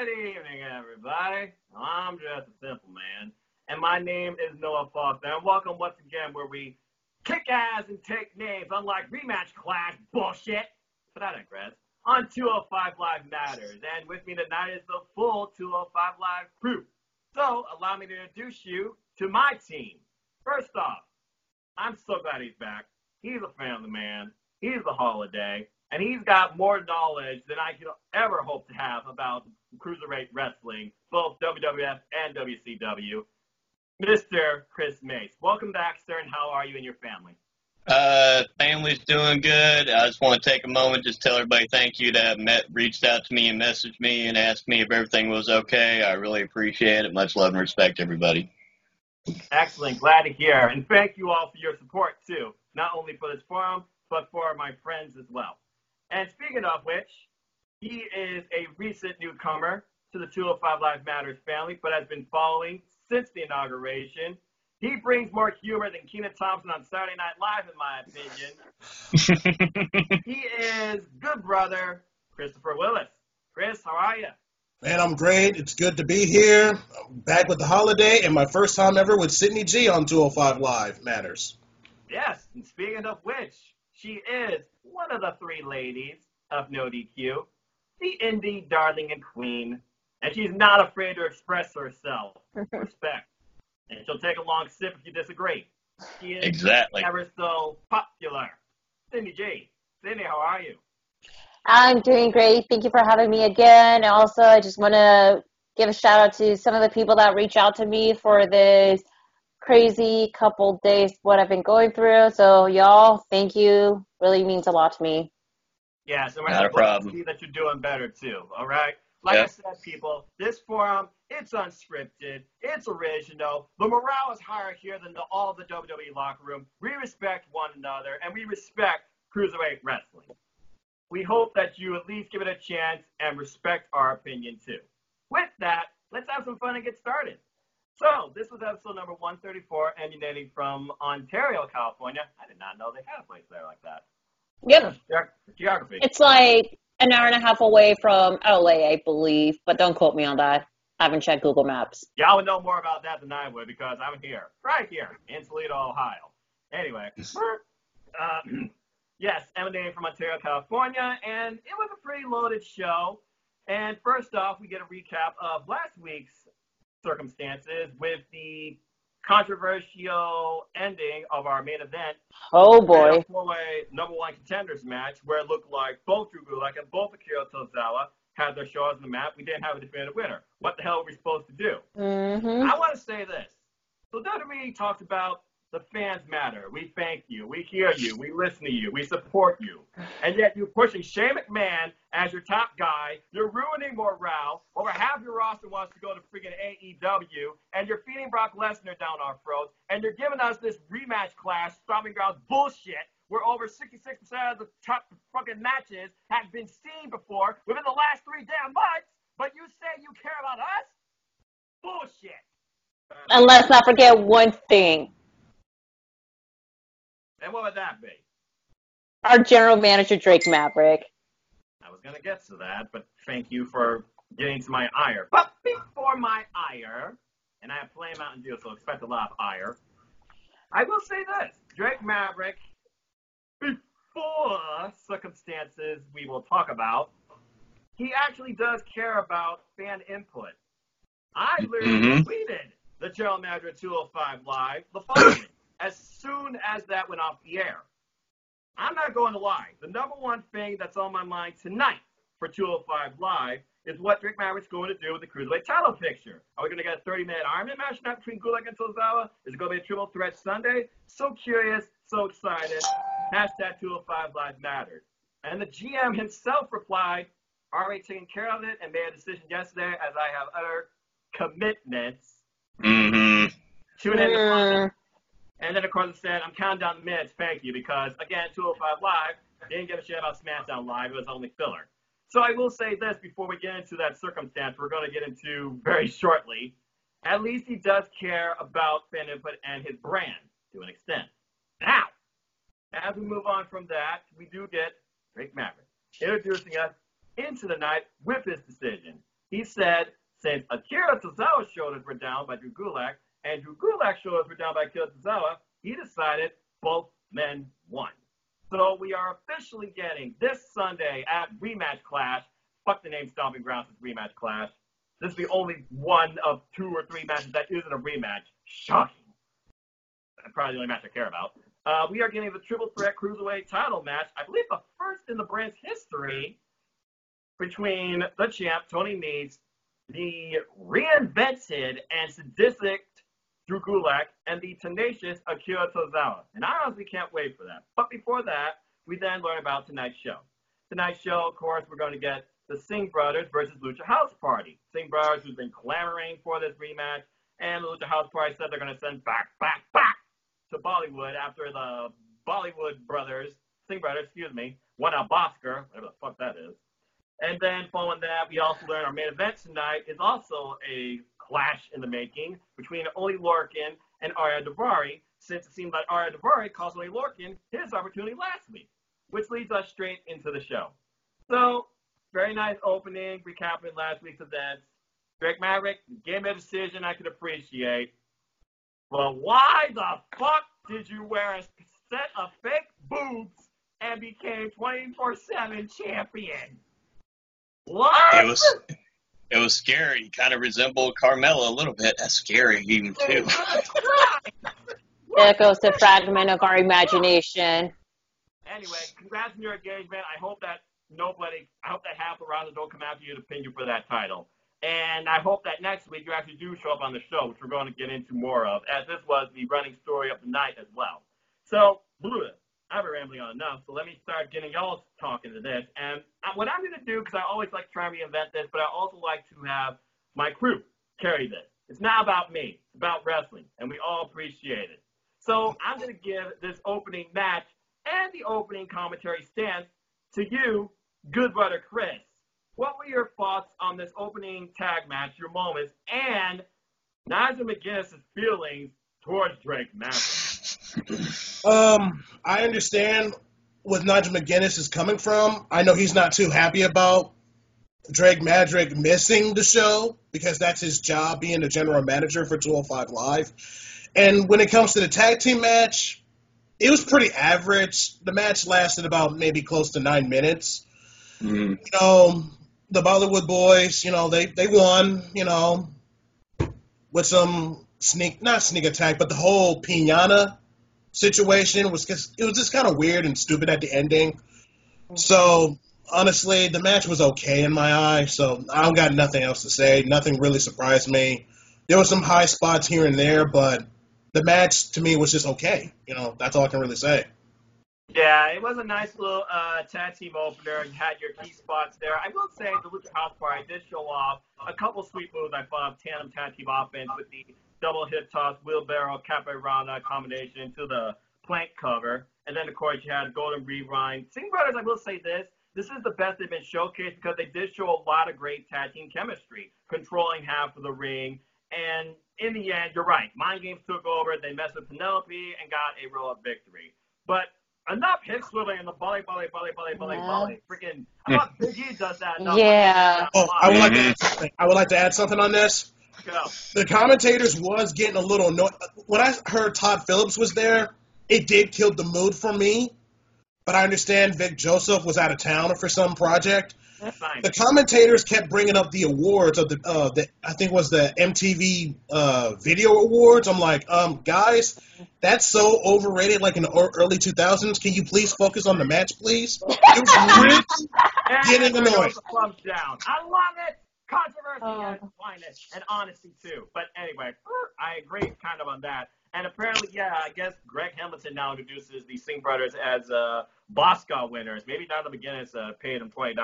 Good evening, everybody. I'm just a simple man, and my name is Noah Foster. And welcome once again where we kick ass and take names, unlike Rematch Clash bullshit. But I digress. On 205 Live Matters, and with me tonight is the full 205 Live crew. So allow me to introduce you to my team. First off, I'm so glad he's back. He's a family man. He's the holiday. And he's got more knowledge than I could ever hope to have about cruiserweight wrestling, both WWF and WCW. Mr. Chris Mace. Welcome back, sir, and how are you and your family? Family's doing good. I just want to take a moment just tell everybody thank you that reached out to me and messaged me and asked me if everything was okay. I really appreciate it. Much love and respect, everybody. Excellent. Glad to hear. And thank you all for your support, too, not only for this forum, but for my friends as well. And speaking of which, he is a recent newcomer to the 205 Live Matters family, but has been following since the inauguration. He brings more humor than Kenan Thompson on Saturday Night Live, in my opinion. He is good brother, Christopher Willis. Chris, how are you? Man, I'm great. It's good to be here. I'm back with the holiday, and my first time ever with Sydney G on 205 Live Matters. Yes, and speaking of which, she is one of the three ladies of No DQ, the indie darling and queen, and she's not afraid to express herself. Respect. And she'll take a long sip if you disagree. She is exactly ever so popular. Sydney G. Sydney, how are you? I'm doing great. Thank you for having me again. Also, I just want to give a shout out to some of the people that reach out to me for this crazy couple days, what I've been going through. So, y'all, thank you. Really means a lot to me. Yeah, so we're not a problem. See that you're doing better, too, all right? Like I said, people, this forum, it's unscripted, it's original. The morale is higher here than all the WWE locker room. We respect one another, and we respect cruiserweight wrestling. We hope that you at least give it a chance and respect our opinion, too. With that, let's have some fun and get started. So, this was episode number 134, emanating from Ontario, California. I did not know they had a place there like that. Yep. Geography. It's like an hour and a half away from LA, I believe, but don't quote me on that. I haven't checked Google Maps. Y'all would know more about that than I would because I'm here, right here, in Toledo, Ohio. Anyway, yes, emanating from Ontario, California, and it was a pretty loaded show. And first off, we get a recap of last week's circumstances with the controversial ending of our main event. Oh boy. A four-way number one contenders match where it looked like both Drew Gulak and both Akira Tozawa had their shows on the map. We didn't have a definitive winner. What the hell are we supposed to do? Mm-hmm. I want to say this. So WWE talked about the fans matter. We thank you. We hear you. We listen to you. We support you. And yet you're pushing Shane McMahon as your top guy. You're ruining morale. Over half your roster wants to go to freaking AEW. And you're feeding Brock Lesnar down our throats. And you're giving us this rematch clash, stomping grounds bullshit, where over 66% of the top fucking matches have been seen before within the last 3 damn months. But you say you care about us? Bullshit. And let's not forget one thing. And what would that be? Our general manager, Drake Maverick. I was going to get to that, but thank you for getting to my ire. But before my ire, and I have Flame Mountain Dew, so expect a lot of ire, I will say this. Drake Maverick, before circumstances we will talk about, he actually does care about fan input. I literally tweeted the general manager at 205 Live the following. As soon as that went off the air. I'm not going to lie. The number one thing that's on my mind tonight for 205 Live is what Drake Maverick's going to do with the Cruiserweight title picture. Are we going to get a 30-minute Iron Man match tonight between Gulak and Tozawa? Is it going to be a triple threat Sunday? So curious, so excited. Hashtag 205 Live matters. And the GM himself replied, already taking care of it and made a decision yesterday as I have other commitments. Tune in to find. And then, of course, it said, I'm counting down the minutes, thank you, because, again, 205 Live didn't give a shit about SmackDown Live. It was only filler. So I will say this before we get into that circumstance we're going to get into very shortly. At least he does care about fan input and his brand to an extent. Now, as we move on from that, we do get Drake Maverick introducing us into the night with his decision. He said, since Akira Tozawa's shoulders were down by Drew Gulak, and Drew Gulak's shoulders were down by Akira Tozawa, he decided both men won. So we are officially getting this Sunday at Rematch Clash. Fuck the name Stomping Grounds, it's Rematch Clash. This is the only one of 2 or 3 matches that isn't a rematch. Shocking. Probably the only match I care about. We are getting the Triple Threat Cruiserweight title match. I believe the first in the brand's history between the champ, Tony Nese, the reinvented and sadistic Drew Gulak, and the tenacious Akira Tozawa. And I honestly can't wait for that. But before that, we then learn about tonight's show. Tonight's show, of course, we're going to get the Singh Brothers versus Lucha House Party. Singh Brothers, who's been clamoring for this rematch, and the Lucha House Party said they're going to send back to Bollywood after the Bollywood brothers, Singh Brothers, won a Bhaskar, whatever the fuck that is. And then following that, we also learn our main event tonight is also a clash in the making between Oney Lorcan and Arya Daivari, since it seemed like Arya Daivari cost Oney Lorcan his opportunity last week, which leads us straight into the show. So, very nice opening, recapping last week's events. Drake Maverick gave me a decision I could appreciate. Well, why the fuck did you wear a set of fake boobs and became 24/7 champion? What? It was scary. He kind of resembled Carmella a little bit. That's scary even too. There goes the fragment of our imagination. Anyway, congrats on your engagement. I hope that half the roster don't come after you to pin you for that title. And I hope that next week you actually do show up on the show, which we're going to get into more of, as this was the running story of the night as well. So, I've been rambling on enough, so let me start getting y'all talking to this. And what I'm going to do, because I always like to try and reinvent this, but I also like to have my crew carry this. It's not about me. It's about wrestling, and we all appreciate it. So I'm going to give this opening match and the opening commentary stance to you, good brother Chris. What were your thoughts on this opening tag match, your moments, and Nigel McGuinness' feelings towards Drake Maverick? I understand where Nigel McGuinness is coming from. I know he's not too happy about Drake Maverick missing the show because that's his job, being the general manager for 205 Live. And when it comes to the tag team match, it was pretty average. The match lasted about maybe close to 9 minutes. Mm-hmm. You know, the Bollywood boys, they won, with some not sneak attack, but the whole piñata situation was just kind of weird and stupid at the ending. So, honestly, the match was okay in my eye, so I don't got nothing else to say. Nothing really surprised me. There were some high spots here and there, but the match, to me, was just okay. That's all I can really say. Yeah, it was a nice little tag team opener. You had your key spots there. I will say the Lucha House Party did show off a couple sweet moves I thought of tandem tag team offense with the double hip toss, wheelbarrow, capoeira combination to the plank cover. And then, of course, you had Golden Rewind. Singh Brothers, I will say this is the best they've been showcased because they did show a lot of great tag team chemistry, controlling half of the ring. And in the end, you're right. Mind Games took over. They messed with Penelope and got a roll-up victory. But enough hip swiveling in the bully. Freaking, I thought Big E does that enough. Yeah. I would like to add something on this. Go. The commentators was getting a little annoyed. When I heard Todd Phillips was there, it did kill the mood for me. But I understand Vic Joseph was out of town for some project. That's fine. The commentators kept bringing up the awards of the I think it was the MTV Video Awards. I'm like, guys, that's so overrated. Like in the early 2000s, can you please focus on the match, please? It was really getting annoying. Thumbs down. I love it. Controversy and fineness and honesty too. But anyway, I agree kind of on that. And apparently, I guess Greg Hamilton now introduces the Singh Brothers as Bosca winners. Maybe Nigel McGuinness paid them $20.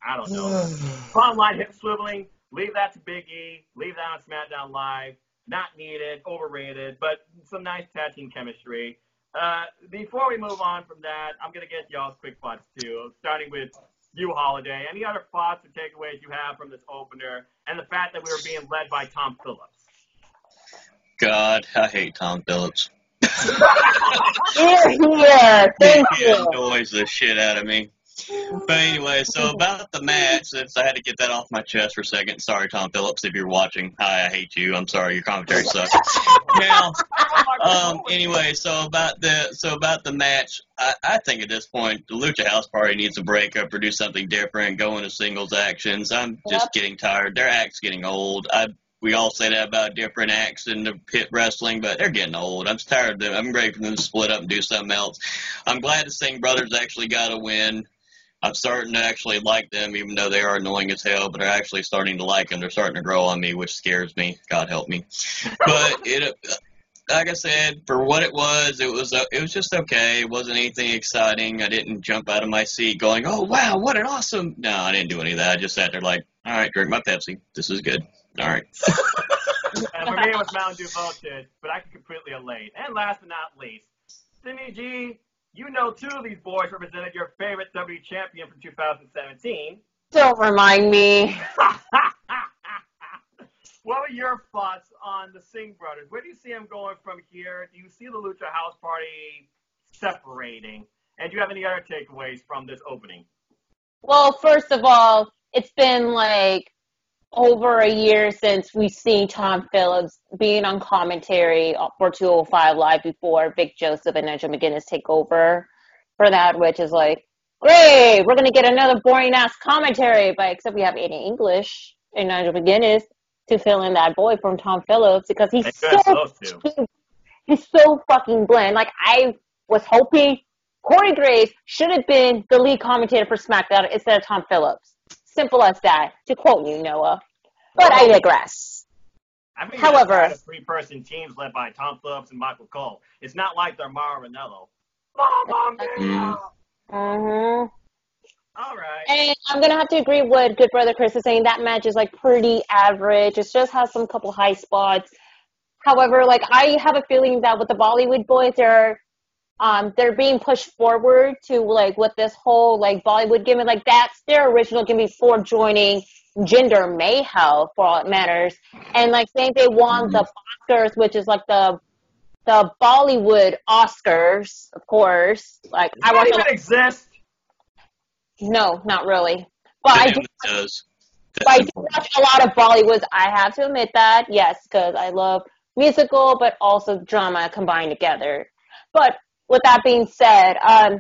I don't know. Bottom line, hip swiveling, leave that to Big E. Leave that on SmackDown Live. Not needed, overrated, but some nice tag team chemistry. Before we move on from that, I'm going to get y'all's quick thoughts too, starting with you, Holiday. Any other thoughts or takeaways you have from this opener and the fact that we were being led by Tom Phillips? God, I hate Tom Phillips. Here. Thank He you. annoys the shit out of me. But anyway, so about the match, since I had to get that off my chest for a second. Sorry, Tom Phillips, if you're watching. Hi, I hate you. I'm sorry, your commentary sucks. Now, anyway, so about the match, I think at this point the Lucha House Party needs to break up or do something different, go into singles actions. I'm just getting tired. Their act's getting old. We all say that about different acts in the pit wrestling, but they're getting old. I'm tired of them. I'm ready for them to split up and do something else. I'm glad the Singh brothers actually got a win. I'm starting to actually like them, even though they are annoying as hell, but they're actually starting to like them. They're starting to grow on me, which scares me. God help me. But like I said, for what it was just okay. It wasn't anything exciting. I didn't jump out of my seat going, oh, wow, what an awesome. No, I didn't do any of that. I just sat there like, all right, drink my Pepsi. This is good. All right. And for me, it was Mountain Dew Voltage, but I can completely elate. And last but not least, Cindy G, you know two of these boys represented your favorite W champion from 2017. Don't remind me. What were your thoughts on the Singh brothers? Where do you see them going from here? Do you see the Lucha House Party separating? And do you have any other takeaways from this opening? Well, first of all, it's been like over a year since we've seen Tom Phillips being on commentary for 205 Live before Vic Joseph and Nigel McGuinness take over for that, which is like, great, we're going to get another boring-ass commentary, but except we have Aiden English and Nigel McGuinness to fill in that void from Tom Phillips because he's so fucking bland. Like, I was hoping Corey Graves should have been the lead commentator for SmackDown instead of Tom Phillips. Simple as that, to quote you, Noah. But I digress. I mean, however, the three-person teams led by Tom Phillips and Michael Cole. It's not like they're Mauro Ranallo. All right. And I'm going to have to agree with Good Brother Chris is saying. That match is, like, pretty average. It just has some couple high spots. However, like, I have a feeling that with the Bollywood boys, they're being pushed forward to, like, with this whole, like, Bollywood gimmick. Like, that's their original gimmick before joining Jinder Mahal, for all it matters. And, like, saying they won the Oscars, which is, like, the Bollywood Oscars, of course. Like, Does that even exist? No, not really. But I do That's watch a lot of Bollywoods. I have to admit that, yes, because I love musical, but also drama combined together. But with that being said, I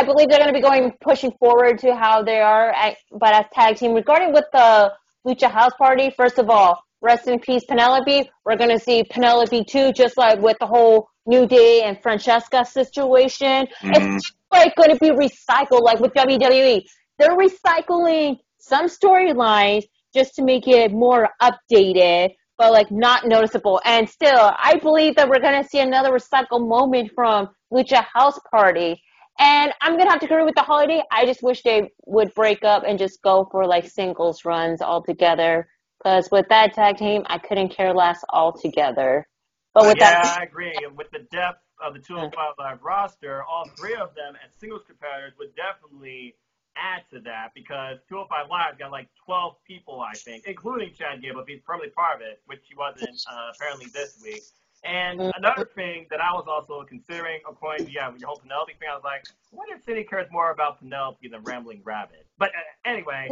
believe they're going to be pushing forward to how they are, but as tag team. Regarding with the Lucha House Party, first of all, rest in peace, Penelope. We're going to see Penelope too, just like with the whole New Day and Francesca situation. It's like going to be recycled, like with WWE. They're recycling some storylines just to make it more updated, but like not noticeable. And still, I believe that we're going to see another recycled moment from Lucha House Party. And I'm going to have to agree with the Holiday. I just wish they would break up and just go for like singles runs altogether. Because with that tag team, I couldn't care less altogether. But with I agree. With the depth of the 205 Live roster, all three of them as singles competitors would definitely add to that because 205 Live got like 12 people, I think, including Chad Gable. He's probably part of it, which he wasn't apparently this week. And another thing that I was also considering, according to with your whole Penelope thing, I was like, I wonder if City cares more about Penelope than Rambling Rabbit. But anyway.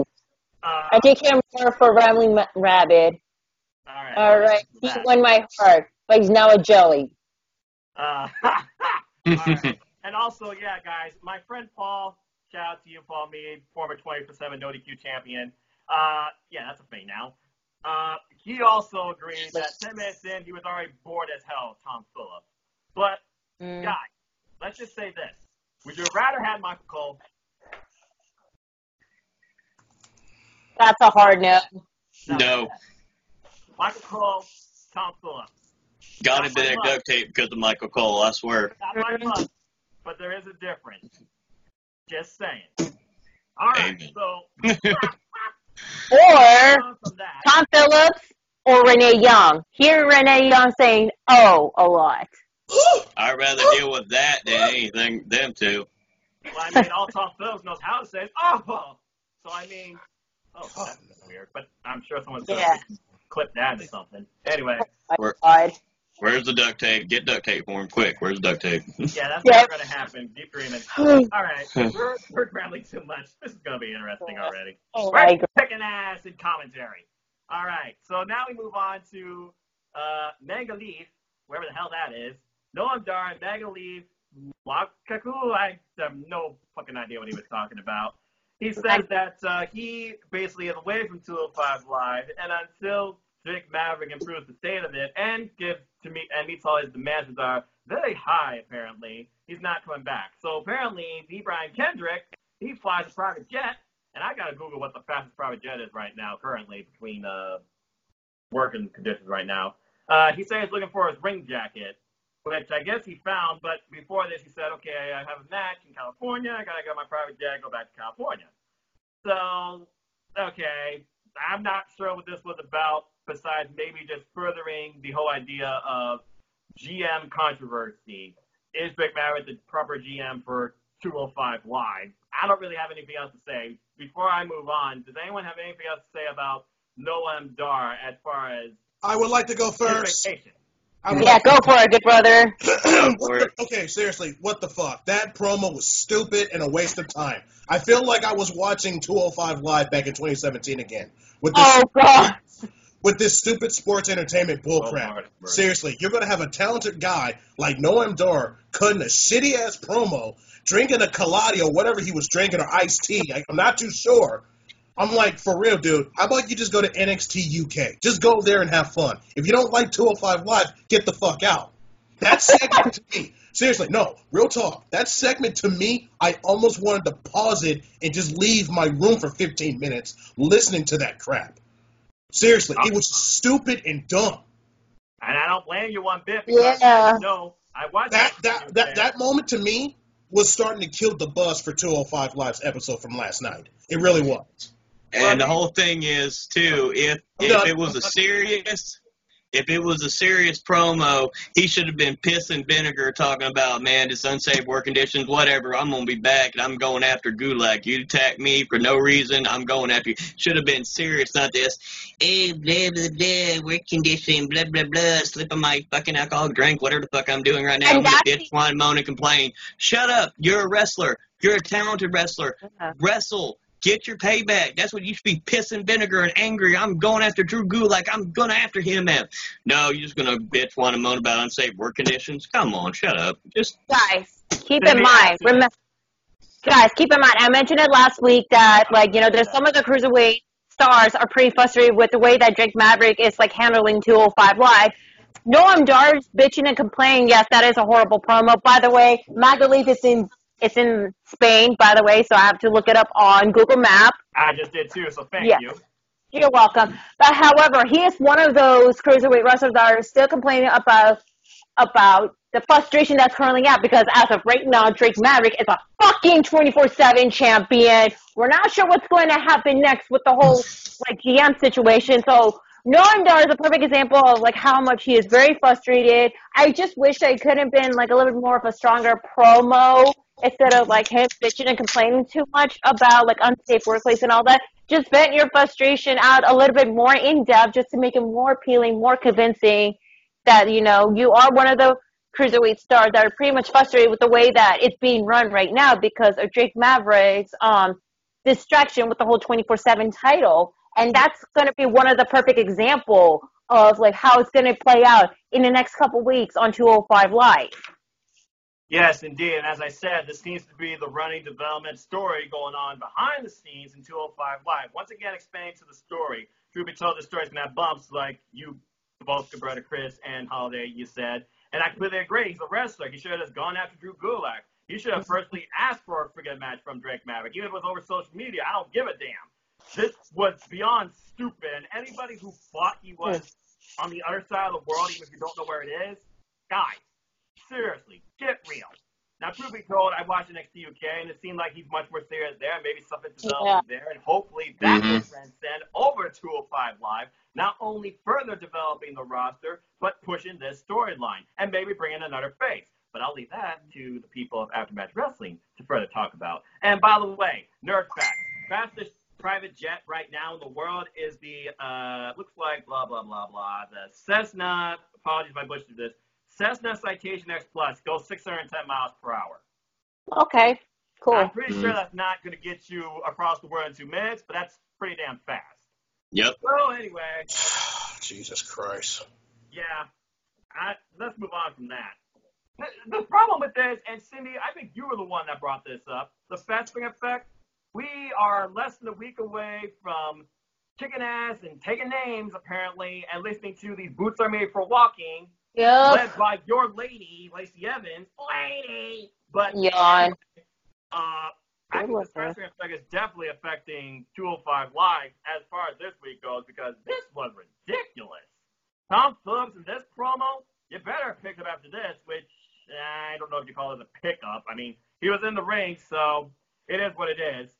I do care more for Rambling Rabbit. All right. He won my heart, but he's now a jelly. All right. And also, guys, my friend Paul, shout out to you, Paul Mead, former 24/7 No DQ champion. That's a thing now. He also agreed that 10 minutes in, he was already bored as hell of Tom Phillips. But, guys, let's just say this. Would you rather have Michael Cole? That's a hard no. No. Michael Cole, Tom Phillips. Got into that duct tape because of Michael Cole, I swear. Not my luck, but there is a difference. Just saying. All right, Amen. so... Or Tom Phillips or Renee Young. Hear Renee Young saying, oh, a lot. I'd rather deal with that than anything, them two. Well, I mean, all Tom Phillips knows how to say is, oh. So, I mean, that's weird. But I'm sure someone's going to clip that into something. Anyway. Where's the duct tape? Get duct tape for him, quick. Where's the duct tape? Yeah, that's never going to happen. Deep agreement. All right, we're rambling too much. This is going to be interesting already. We're kicking ass in commentary. All right, so now we move on to Mega Leaf, wherever the hell that is. Noam Dar and Mega Leaf Wakaku. I have no fucking idea what he was talking about. He says that he basically is away from 205 Live, and until Drake Maverick improves the state of it and meets all his demands, which are very high, apparently, he's not coming back. So apparently, Brian Kendrick, he flies a private jet, and I gotta Google what the fastest private jet is right now, currently, between working conditions right now. He said he's looking for his ring jacket, which I guess he found, but before this he said, okay, I have a match in California, I gotta get my private jet, go back to California. So, okay, I'm not sure what this was about, besides maybe just furthering the whole idea of GM controversy. Is Drake Maverick the proper GM for 205 Live? I don't really have anything else to say. Before I move on, does anyone have anything else to say about Noam Dar as far as I would like to go first. Yeah, go for it, good brother. Okay, seriously, what the fuck? That promo was stupid and a waste of time. I feel like I was watching 205 Live back in 2017 again. With this stupid sports entertainment bullcrap. Seriously, you're going to have a talented guy like Noam Dar cutting a shitty-ass promo, drinking a Kaladi or whatever he was drinking, or iced tea. I'm not too sure. I'm like, for real, dude, how about you just go to NXT UK? Just go there and have fun. If you don't like 205 Live, get the fuck out. That segment to me, seriously, no, real talk. That segment to me, I almost wanted to pause it and just leave my room for 15 minutes listening to that crap. Seriously, it was stupid and dumb. And I don't blame you one bit because I watched that moment to me was starting to kill the buzz for 205 Live's episode from last night. It really was. And the whole thing is too, if it was a serious promo, he should have been pissing vinegar talking about, man, it's unsafe work conditions, whatever, I'm going to be back and I'm going after Gulak. You attack me for no reason, I'm going after you. Should have been serious, not this, blah, blah, blah, work condition, blah, blah, blah, slipping my fucking alcoholic drink, whatever the fuck I'm doing right now. I'm going to bitch, whine, moan, and complain. Shut up. You're a wrestler. You're a talented wrestler. Wrestle. Get your payback. That's what you should be pissing vinegar and angry. I'm going after Drew Gulak. I'm going after him, man. No, you're just going to bitch, whine, and moan about unsafe work conditions? Come on, shut up. Guys, keep in mind. Guys, keep in mind. I mentioned it last week that, there's some of the cruiserweight stars are pretty frustrated with the way that Drake Maverick is, handling 205 Live. Noam Dar's bitching and complaining. Yes, that is a horrible promo. By the way, Magalith it's in Spain, by the way, so I have to look it up on Google Maps. I just did too, so thank you. You're welcome. But however, he is one of those cruiserweight wrestlers that are still complaining about the frustration that's currently at, because as of right now, Drake Maverick is a fucking 24/7 champion. We're not sure what's going to happen next with the whole GM situation. So Noam Dar is a perfect example of how much he is very frustrated. I just wish I could have been a little bit more of a stronger promo instead of him bitching and complaining too much about unsafe workplace and all that. Just vent your frustration out a little bit more in depth, just to make it more appealing, more convincing that you are one of the cruiserweight stars that are pretty much frustrated with the way that it's being run right now because of Drake Maverick's distraction with the whole 24/7 title. And that's going to be one of the perfect example of how it's going to play out in the next couple weeks on 205 Live. Yes, indeed. And as I said, this seems to be the running development story going on behind the scenes in 205 Live. Once again, explaining to the story. Truth be told, the story's going to have bumps like you both, good brother Chris and Holiday, you said. And I completely agree. He's a wrestler. He should have just gone after Drew Gulak. He should have personally asked for a friggin' match from Drake Maverick. Even if it was over social media, I don't give a damn. This was beyond stupid. And anybody who thought he was on the other side of the world, even if you don't know where it is, guys, seriously, get real. Now, truth be told, I watched NXT UK, and it seemed like he's much more serious there. Maybe something's developing there, and hopefully that will transcend over 205 Live, not only further developing the roster, but pushing this storyline, and maybe bringing another face. But I'll leave that to the people of Aftermatch Wrestling to further talk about. And by the way, Nerd Facts. Fastest private jet right now in the world is the, looks like blah, blah, blah, blah. The Cessna, apologies if I butchered this, Cessna Citation X Plus goes 610 miles per hour. Okay, cool. I'm pretty sure that's not going to get you across the world in 2 minutes, but that's pretty damn fast. Yep. So anyway. Jesus Christ. Yeah. Let's move on from that. The problem with this, and Cindy, I think you were the one that brought this up, the fat spring effect. We are less than a week away from kicking ass and taking names, apparently, and listening to these Boots Are Made for Walking, led by your lady, Lacey Evans. Lady! But Yawn. I think the fat spring effect is definitely affecting 205 Live as far as this week goes, because this was ridiculous. Tom Phillips in this promo, you better have picked up after this, which I don't know if you call it a pickup. I mean, he was in the ring, so it is what it is.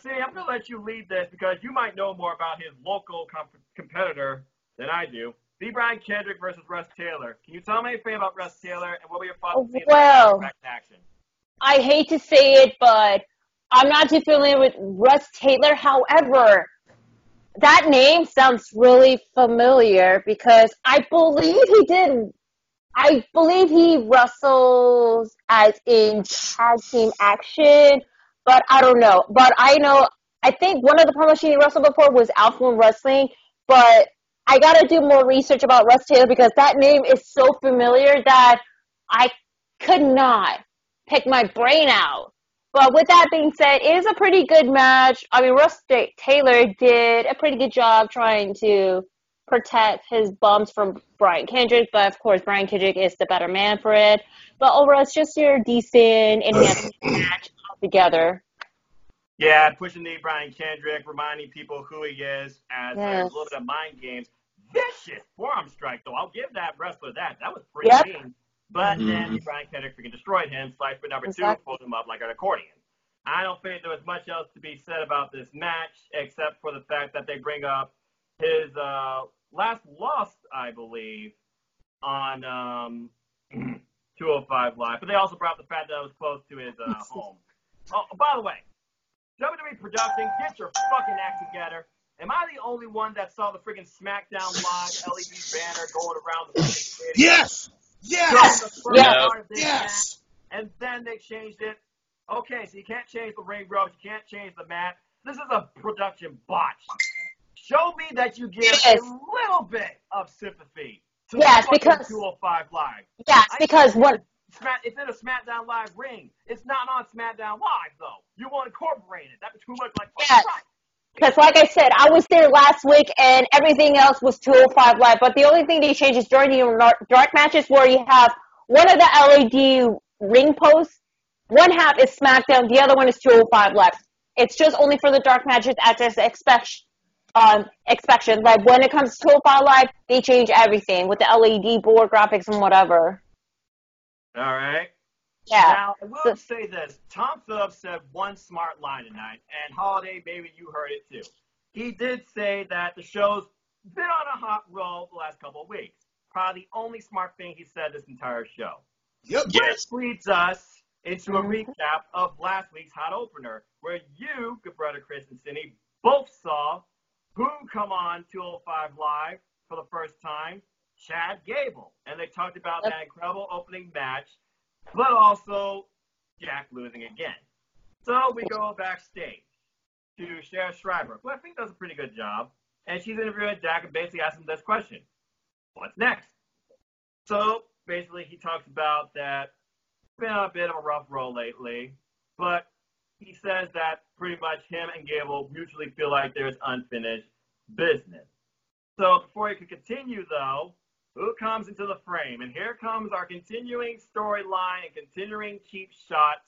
See, I'm going to let you lead this because you might know more about his local competitor than I do. B. Brian Kendrick versus Russ Taylor. Can you tell me anything about Russ Taylor and what were your thoughts on back in action? I hate to say it, but I'm not too familiar with Russ Taylor. However, that name sounds really familiar because I believe he wrestles as in tag team action, but I don't know. But I think one of the promos he wrestled before was Alpha Moon Wrestling, but I gotta do more research about Russ Taylor because that name is so familiar that I could not pick my brain out. But with that being said, it is a pretty good match. I mean, Russ Taylor did a pretty good job trying to protect his bumps from Brian Kendrick, but of course Brian Kendrick is the better man for it. But overall, it's just your decent enhanced match altogether. Yeah, pushing the Brian Kendrick, reminding people who he is as a little bit of mind games. Vicious forearm strike, though. I'll give that wrestler that. That was pretty mean. But then Brian Kendrick freaking destroyed him, sliced for number 2, pulled him up like an accordion. I don't think there was much else to be said about this match, except for the fact that they bring up his last loss, I believe, on 205 Live. But they also brought up the fact that it was close to his home. Oh, by the way, WWE Production, get your fucking act together. Am I the only one that saw the freaking SmackDown Live LED banner going around the freaking stadium? Yes! Yes! Yes! And then they changed it. Okay, so you can't change the ring ropes, you can't change the mat. This is a production botch. Show me that you give a little bit of sympathy to because 205 Live. Yes, because what... It's in a SmackDown Live ring. It's not on SmackDown Live, though. You won't incorporate it. That'd be too much like fucking right. Because like I said, I was there last week, and everything else was 205 Live. But the only thing they change is during the dark matches where you have one of the LED ring posts, one half is SmackDown, the other one is 205 Live. It's just only for the dark matches as expectation. Like when it comes to 205 Live, they change everything with the LED board graphics and whatever. All right. Yeah. Now, I will say this. Tom Phillips said one smart line tonight, and Holiday, maybe you heard it too. He did say that the show's been on a hot roll the last couple of weeks. Probably the only smart thing he said this entire show. Yep. Which leads us into a recap of last week's hot opener, where you, good brother Chris and Cindy, both saw who come on 205 Live for the first time, Chad Gable. And they talked about that incredible opening match, but also Jack losing again. So we go backstage to Cher Schreiber, who I think does a pretty good job. And she's interviewing Jack and basically asking this question: what's next? So basically he talks about that it's been on a bit of a rough roll lately, but he says that pretty much him and Gable mutually feel like there's unfinished business. So before he can continue, though, who comes into the frame? And here comes our continuing storyline and continuing cheap shots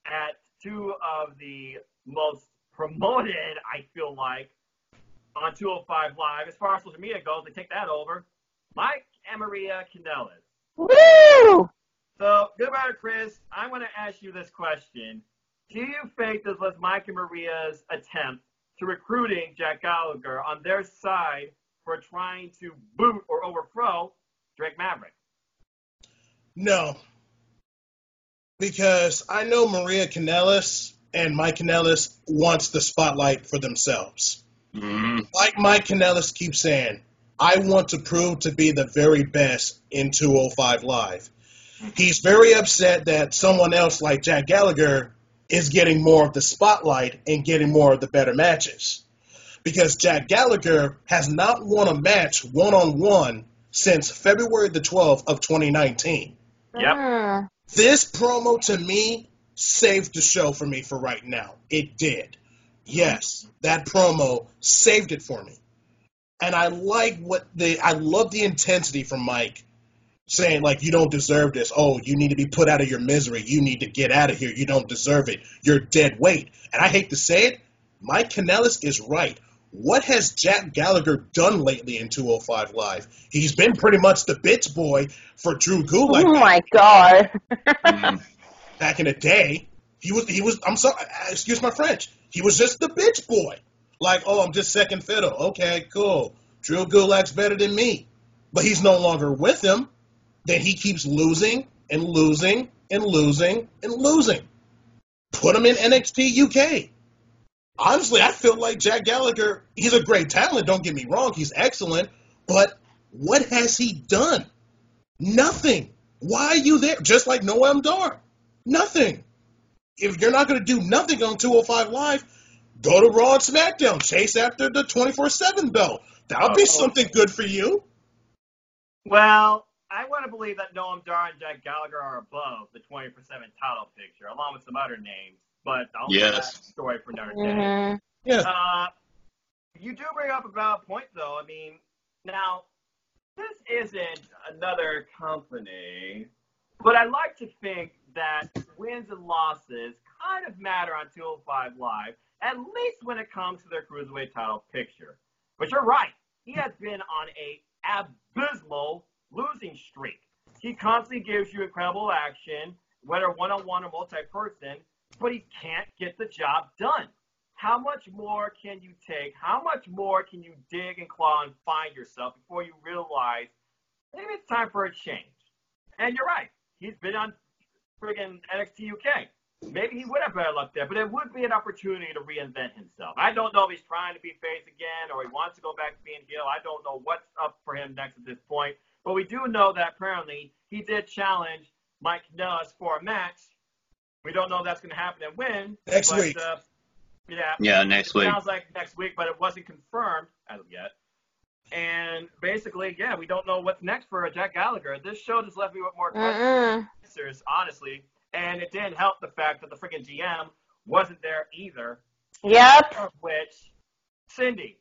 at two of the most promoted, I feel like, on 205 Live. As far as social media goes, they take that over. Mike and Maria Kanellis. Woo! So, good brother Chris, I'm going to ask you this question. Do you think this was Mike and Maria's attempt to recruiting Jack Gallagher on their side for trying to boot or overthrow Drake Maverick? No. Because I know Maria Kanellis, and Mike Kanellis wants the spotlight for themselves. Mm-hmm. Like Mike Kanellis keeps saying, I want to prove to be the very best in 205 Live. He's very upset that someone else like Jack Gallagher is getting more of the spotlight and getting more of the better matches. Because Jack Gallagher has not won a match one-on-one since February the 12th of 2019. Yep. This promo, to me, saved the show for me for right now. It did. Yes, that promo saved it for me. And I love the intensity from Mike saying, like, you don't deserve this. Oh, you need to be put out of your misery. You need to get out of here. You don't deserve it. You're dead weight. And I hate to say it, Mike Kanellis is right. What has Jack Gallagher done lately in 205 Live? He's been pretty much the bitch boy for Drew Gulak. Oh my God. Back in the day, he was, I'm sorry, excuse my French, he was just the bitch boy. Like, oh, I'm just second fiddle. Okay, cool. Drew Gulak's better than me. But he's no longer with him. Then he keeps losing and losing and losing and losing. Put him in NXT UK. Honestly, I feel like Jack Gallagher, he's a great talent, don't get me wrong, he's excellent, but what has he done? Nothing. Why are you there? Just like Noam Dar. Nothing. If you're not going to do nothing on 205 Live, go to Raw and SmackDown. Chase after the 24/7 belt. That'll be something good for you. Well, I want to believe that Noam Dar and Jack Gallagher are above the 24/7 title picture, along with some other names. But I'll leave that story for another day. Mm-hmm. Yeah. You do bring up a valid point, though. I mean, now, this isn't another company, but I like to think that wins and losses kind of matter on 205 Live, at least when it comes to their Cruiserweight title picture. But you're right. He has been on a abysmal losing streak. He constantly gives you incredible action, whether one-on-one or multi-person, but he can't get the job done. How much more can you take? How much more can you dig and claw and find yourself before you realize maybe it's time for a change? And you're right. He's been on friggin' NXT UK. Maybe he would have better luck there, but it would be an opportunity to reinvent himself. I don't know if he's trying to be face again or he wants to go back to being heel. I don't know what's up for him next at this point. But we do know that apparently he did challenge Mike Kanellis for a match. We don't know if that's going to happen and when. Next week. Yeah, next week. Sounds like next week, but it wasn't confirmed as of yet. And basically, yeah, we don't know what's next for Jack Gallagher. This show just left me with more questions, honestly. And it didn't help the fact that the freaking GM wasn't there either. Yep. Of which, Cindy,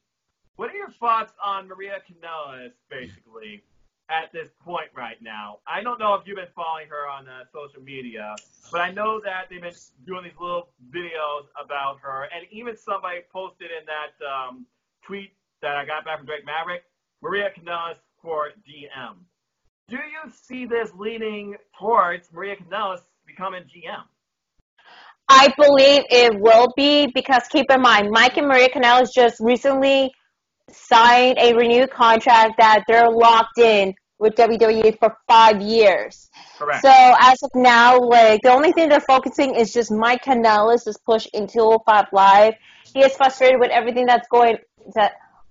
what are your thoughts on Maria Kanellis, basically, at this point right now? I don't know if you've been following her on social media, but I know that they've been doing these little videos about her, and even somebody posted in that tweet that I got back from Drake Maverick, Maria Kanellis for DM. Do you see this leaning towards Maria Kanellis becoming GM? I believe it will be, because keep in mind, Mike and Maria Kanellis just recently signed a renewed contract that they're locked in with WWE for 5 years. Correct. So as of now, like, the only thing they're focusing is just Mike Kanellis' push in 205 Live. He is frustrated with everything that's going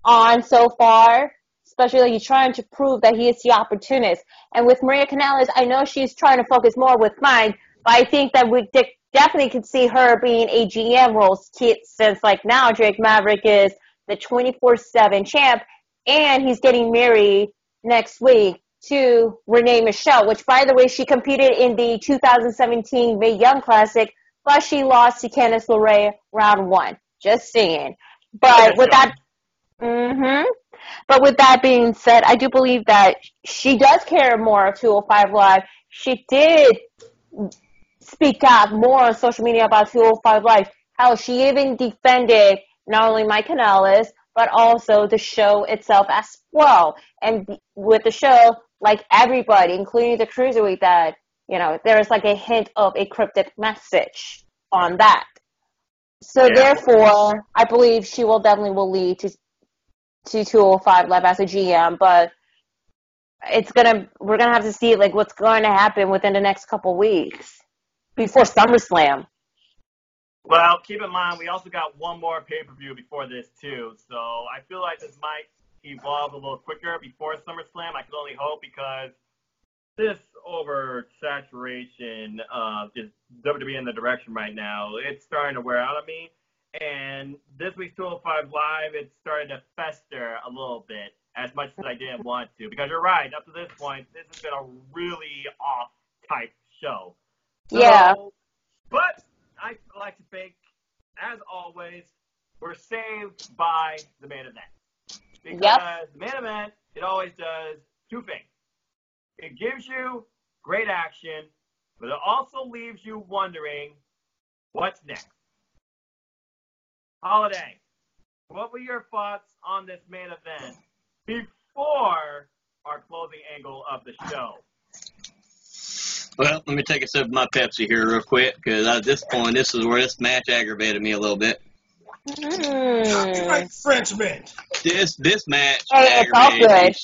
on so far, especially like he's trying to prove that he is the opportunist. And with Maria Kanellis, I know she's trying to focus more with Mike, but I think that we definitely could see her being a GM role, since like now Drake Maverick is the 24/7 champ, and he's getting married next week to Renee Michelle, which, by the way, she competed in the 2017 Mae Young Classic, but she lost to Candice LeRae round 1. Just saying. But with that, But with that being said, I do believe that she does care more of 205 Live. She did speak out more on social media about 205 Live. How she even defended not only Mike Kanellis, but also the show itself as well. And with the show, like everybody, including the Cruiserweight, that, you know, there's like a hint of a cryptic message on that. So therefore, I believe she will definitely lead to 205 Live as a GM, but we're gonna have to see like what's going to happen within the next couple weeks before SummerSlam. Well, keep in mind, we also got one more pay-per-view before this, too. So I feel like this might evolve a little quicker before SummerSlam. I can only hope, because this oversaturation of just WWE in the direction right now, it's starting to wear out on me. And this week's 205 Live, it's starting to fester a little bit, as much as I didn't want to. Because you're right, up to this point, this has been a really off-type show. So, Yeah. But I like to think, as always, we're saved by the main event. Because the main event, it always does two things. It gives you great action, but it also leaves you wondering what's next. Holiday, what were your thoughts on this main event before our closing angle of the show? Well, let me take a sip of my Pepsi here real quick, because at this point, this is where this match aggravated me a little bit. Copyright infringement. This match Hey, it's all good.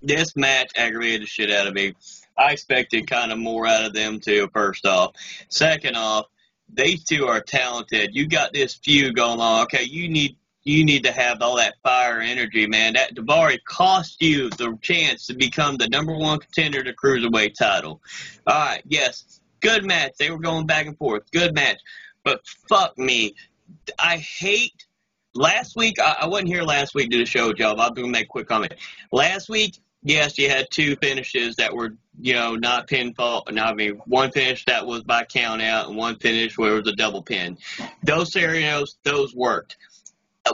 This match aggravated the shit out of me. I expected kind of more out of them too, first off. Second off, these two are talented. You got this feud going on. Okay, you need to have all that fire energy, man. That Daivari cost you the chance to become the number one contender to Cruiserweight title. All right, yes, good match. They were going back and forth. Good match. But fuck me. I hate last week. I wasn't here last week to do the show, Joe. I'm going to make a quick comment. Last week, yes, you had two finishes that were, not pinfall. One finish that was by count out and one finish where it was a double pin. Those scenarios, those worked.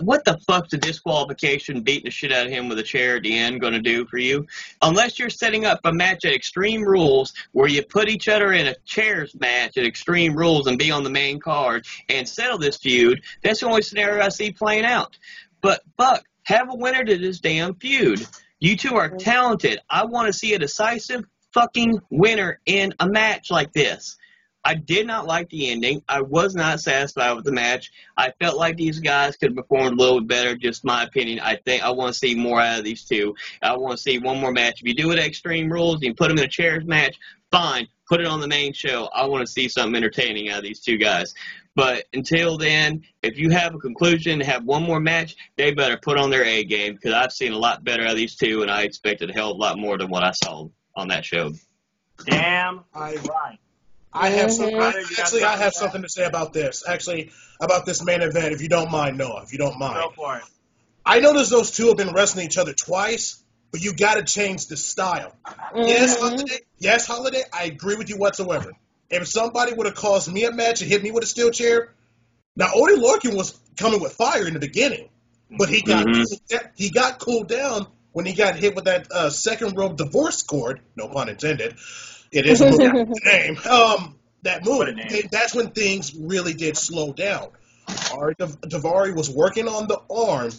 What the fuck's the disqualification beating the shit out of him with a chair at the end going to do for you? Unless you're setting up a match at Extreme Rules where you put each other in a chairs match at Extreme Rules and be on the main card and settle this feud, that's the only scenario I see playing out. But fuck, have a winner to this damn feud. You two are talented. I want to see a decisive fucking winner in a match like this. I did not like the ending. I was not satisfied with the match. I felt like these guys could have performed a little bit better, just my opinion. I think I want to see more out of these two. I want to see one more match. If you do it at Extreme Rules and you put them in a chairs match, fine. Put it on the main show. I want to see something entertaining out of these two guys. But until then, if you have a conclusion and have one more match, they better put on their A game, because I've seen a lot better out of these two, and I expected a hell of a lot more than what I saw on that show. Damn right. I have something to say about this. Actually, about this main event, if you don't mind, Noah, if you don't mind. Go for it. I noticed those two have been wrestling each other twice, but you got to change the style. Yes, Holiday, I agree with you whatsoever. If somebody would have caused me a match and hit me with a steel chair, now Oney Lorcan was coming with fire in the beginning, but he got cooled down when he got hit with that second rope divorce cord. No pun intended. It is a name. That move. That's when things really did slow down. Daivari was working on the arm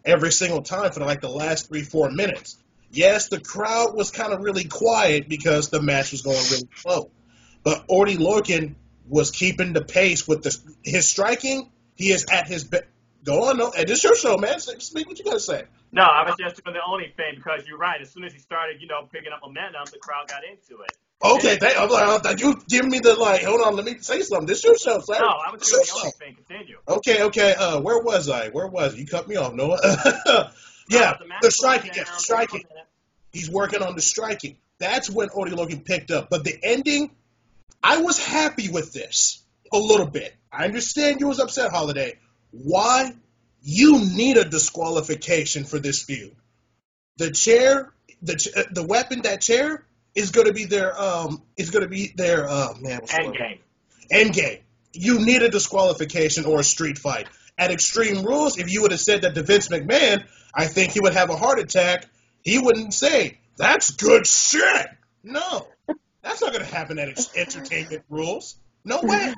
every single time for like the last 3-4 minutes. Yes, the crowd was kind of really quiet because the match was going really slow. But Oney Lorcan was keeping the pace with his striking. He is at his best. Go on, no. This is your show, man. Speak what you got to say. No, I was just doing the only thing because you're right. As soon as he started, picking up momentum, the crowd got into it. Okay, I'm like, you give me the hold on, let me say something. This is your show, sir. No, I was doing the only thing. Continue. Okay. Where was I? You cut me off, Noah. Yeah, the striking. Yes, the striking. He's working on the striking. That's when Oney Lorcan picked up. But the ending, I was happy with this a little bit. I understand you was upset, Holiday. Why? You need a disqualification for this feud. The chair, the weapon, that chair is going to be their end game. You need a disqualification or a street fight. At Extreme Rules, if you would have said that to Vince McMahon, I think he would have a heart attack. He wouldn't say, "That's good shit." No, that's not going to happen at Entertainment Rules. No way.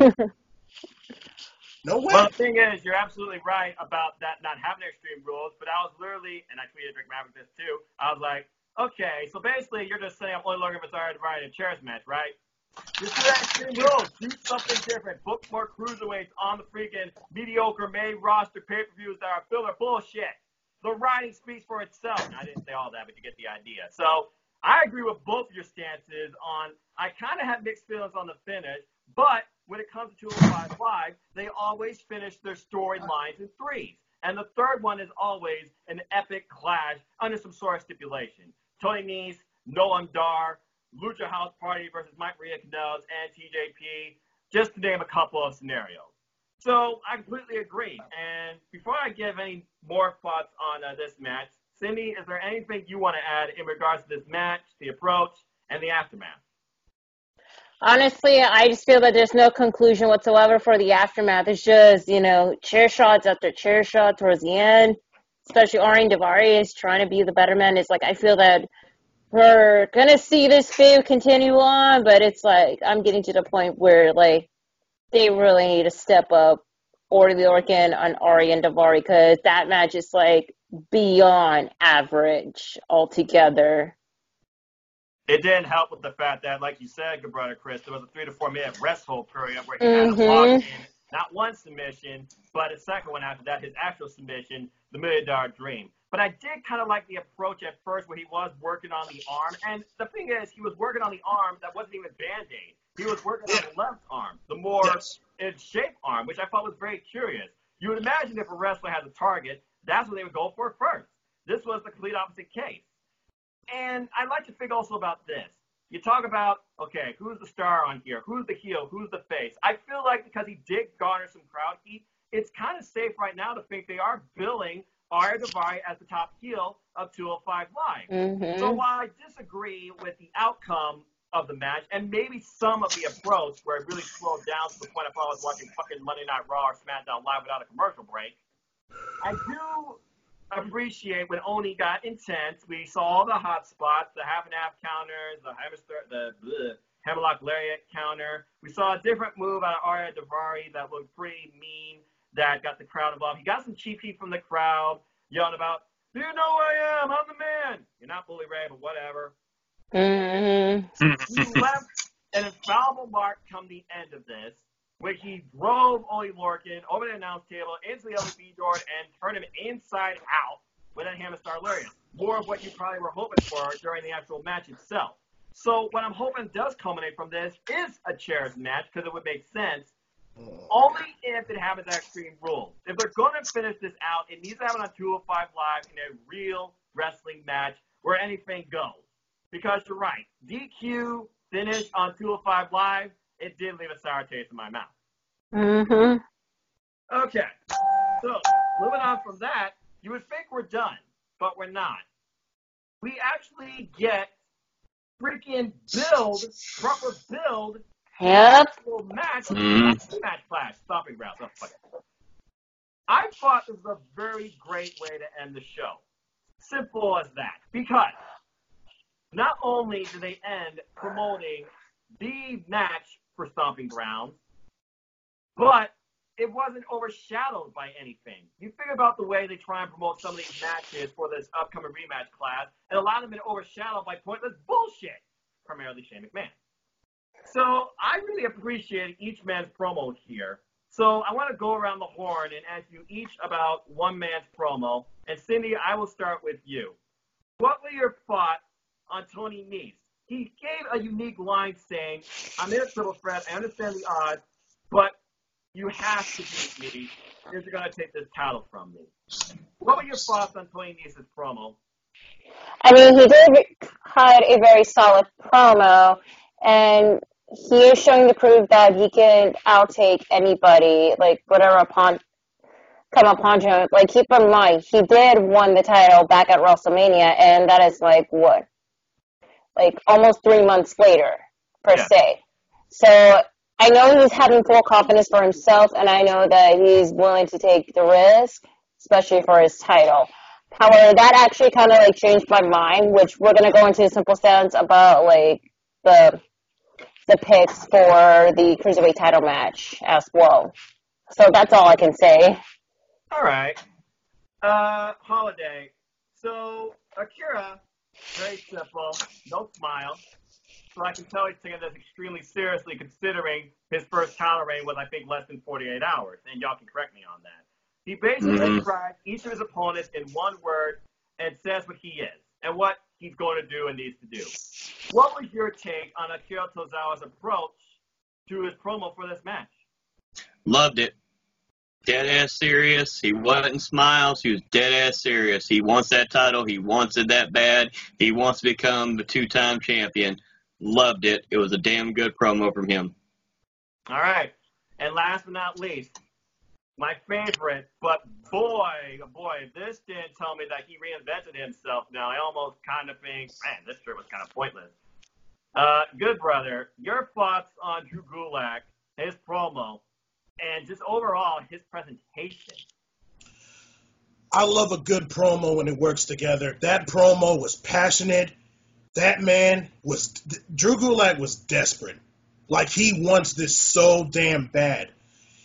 No way. Well, the thing is, you're absolutely right about that not having Extreme Rules, but I was literally, and I tweeted Rick Maverick this too, I was like, okay, so basically you're just saying Oney Lorcan was already in a chairs match, right? Just do that Extreme Rules. Do something different. Book more cruiserweights on the freaking mediocre main roster pay-per-views that are filler bullshit. The writing speaks for itself. And I didn't say all that, but you get the idea. So I agree with both of your stances on, I kind of have mixed feelings on the finish, but when it comes to 205 Live, they always finish their storylines in threes. And the third one is always an epic clash under some sort of stipulation. Tony Nese, Noam Dar, Lucha House Party versus Mike Maria Kanellis and TJP, just to name a couple of scenarios. So I completely agree. And before I give any more thoughts on this match, Cindy, is there anything you want to add in regards to this match, the approach, and the aftermath? Honestly, I just feel that there's no conclusion whatsoever for the aftermath. It's just, chair shots after chair shot towards the end, especially Aryan Daivari is trying to be the better man. It's like, I feel that we're going to see this feud continue on, but it's like, I'm getting to the point where, like, they really need to step up Order the Organ on Aryan Daivari, because that match is, like, beyond average altogether. It didn't help with the fact that, like you said, good brother Chris, there was a 3 to 4 minute rest hold period where he had to walk in not one submission, but a second one after that, his actual submission, the $1 Million Dream. But I did kind of like the approach at first where he was working on the arm. And the thing is, he was working on the arm that wasn't even Band-Aid. He was working on the left arm, the more in shape arm, which I thought was very curious. You would imagine if a wrestler has a target, that's what they would go for first. This was the complete opposite case. And I'd like to think also about this. You talk about, okay, who's the star on here? Who's the heel? Who's the face? I feel like because he did garner some crowd heat, it's kind of safe right now to think they are billing Aryan Daivari as the top heel of 205 Live. So while I disagree with the outcome of the match and maybe some of the approach where it really slowed down to the point I thought I was watching fucking Monday Night Raw or SmackDown Live without a commercial break, I do appreciate when Oni got intense. We saw all the hot spots, the half and half counters, the hammerlock lariat counter. We saw a different move out of Aryan Daivari that looked pretty mean, that got the crowd involved. He got some cheap heat from the crowd, yelling about, "Do you know who I am? I'm the man." You're not Bully Ray, but whatever. He left an infallible mark come the end of this, where he drove Oney Lorcan over the announce table into the LB door and turned him inside out with a Hammerstar Lariat. More of what you probably were hoping for during the actual match itself. So what I'm hoping does culminate from this is a chairs match, because it would make sense, only if it happens at Extreme Rules. If they're going to finish this out, it needs to happen on 205 Live in a real wrestling match where anything goes. Because you're right, DQ finish on 205 Live, it did leave a sour taste in my mouth. Okay, so moving on from that, you would think we're done, but we're not. We actually get freaking proper build, actual match, match clash, stomping grounds. Oh, fuck it. I thought this was a very great way to end the show. Simple as that. Because not only do they end promoting the match for Stomping Grounds, but it wasn't overshadowed by anything. You think about the way they try and promote some of these matches for this upcoming rematch class, and a lot of them are overshadowed by pointless bullshit, primarily Shane McMahon. So I really appreciate each man's promo here. So I want to go around the horn and ask you each about one man's promo. And Cindy, I will start with you. What were your thoughts on Tony Nese? He gave a unique line saying, "I'm in a triple threat, I understand the odds, but you have to beat me if you're going to take this title from me." What were your thoughts on Tony Nese's promo? I mean, he did had a very solid promo, and he is showing to prove that he can outtake anybody, like whatever come upon him. Like, keep in mind, he did won the title back at WrestleMania, and that is like what? Like almost 3 months later, per se. So I know he's having full confidence for himself, and I know that he's willing to take the risk, especially for his title. However, that actually kind of like changed my mind, which we're gonna go into a simple sense about like the picks for the Cruiserweight title match as well. So that's all I can say. All right. Holiday. So Akira, very simple, no smile. So I can tell he's taking this extremely seriously, considering his first title reign was, I think, less than 48 hours. And y'all can correct me on that. He basically describes each of his opponents in one word and says what he is and what he's going to do and needs to do. What was your take on Akira Tozawa's approach to his promo for this match? Loved it. Dead ass serious. He wasn't smiles. He was dead ass serious. He wants that title. He wants it that bad. He wants to become the 2-time champion. Loved it. It was a damn good promo from him. All right. And last but not least, my favorite, but boy, if this didn't tell me that he reinvented himself now, I almost kind of think, man, this trip was kind of pointless. Good brother, your thoughts on Drew Gulak, his promo, and just overall his presentation? I love a good promo when it works together. That promo was passionate. That man was, Drew Gulak was desperate. Like, he wants this so damn bad.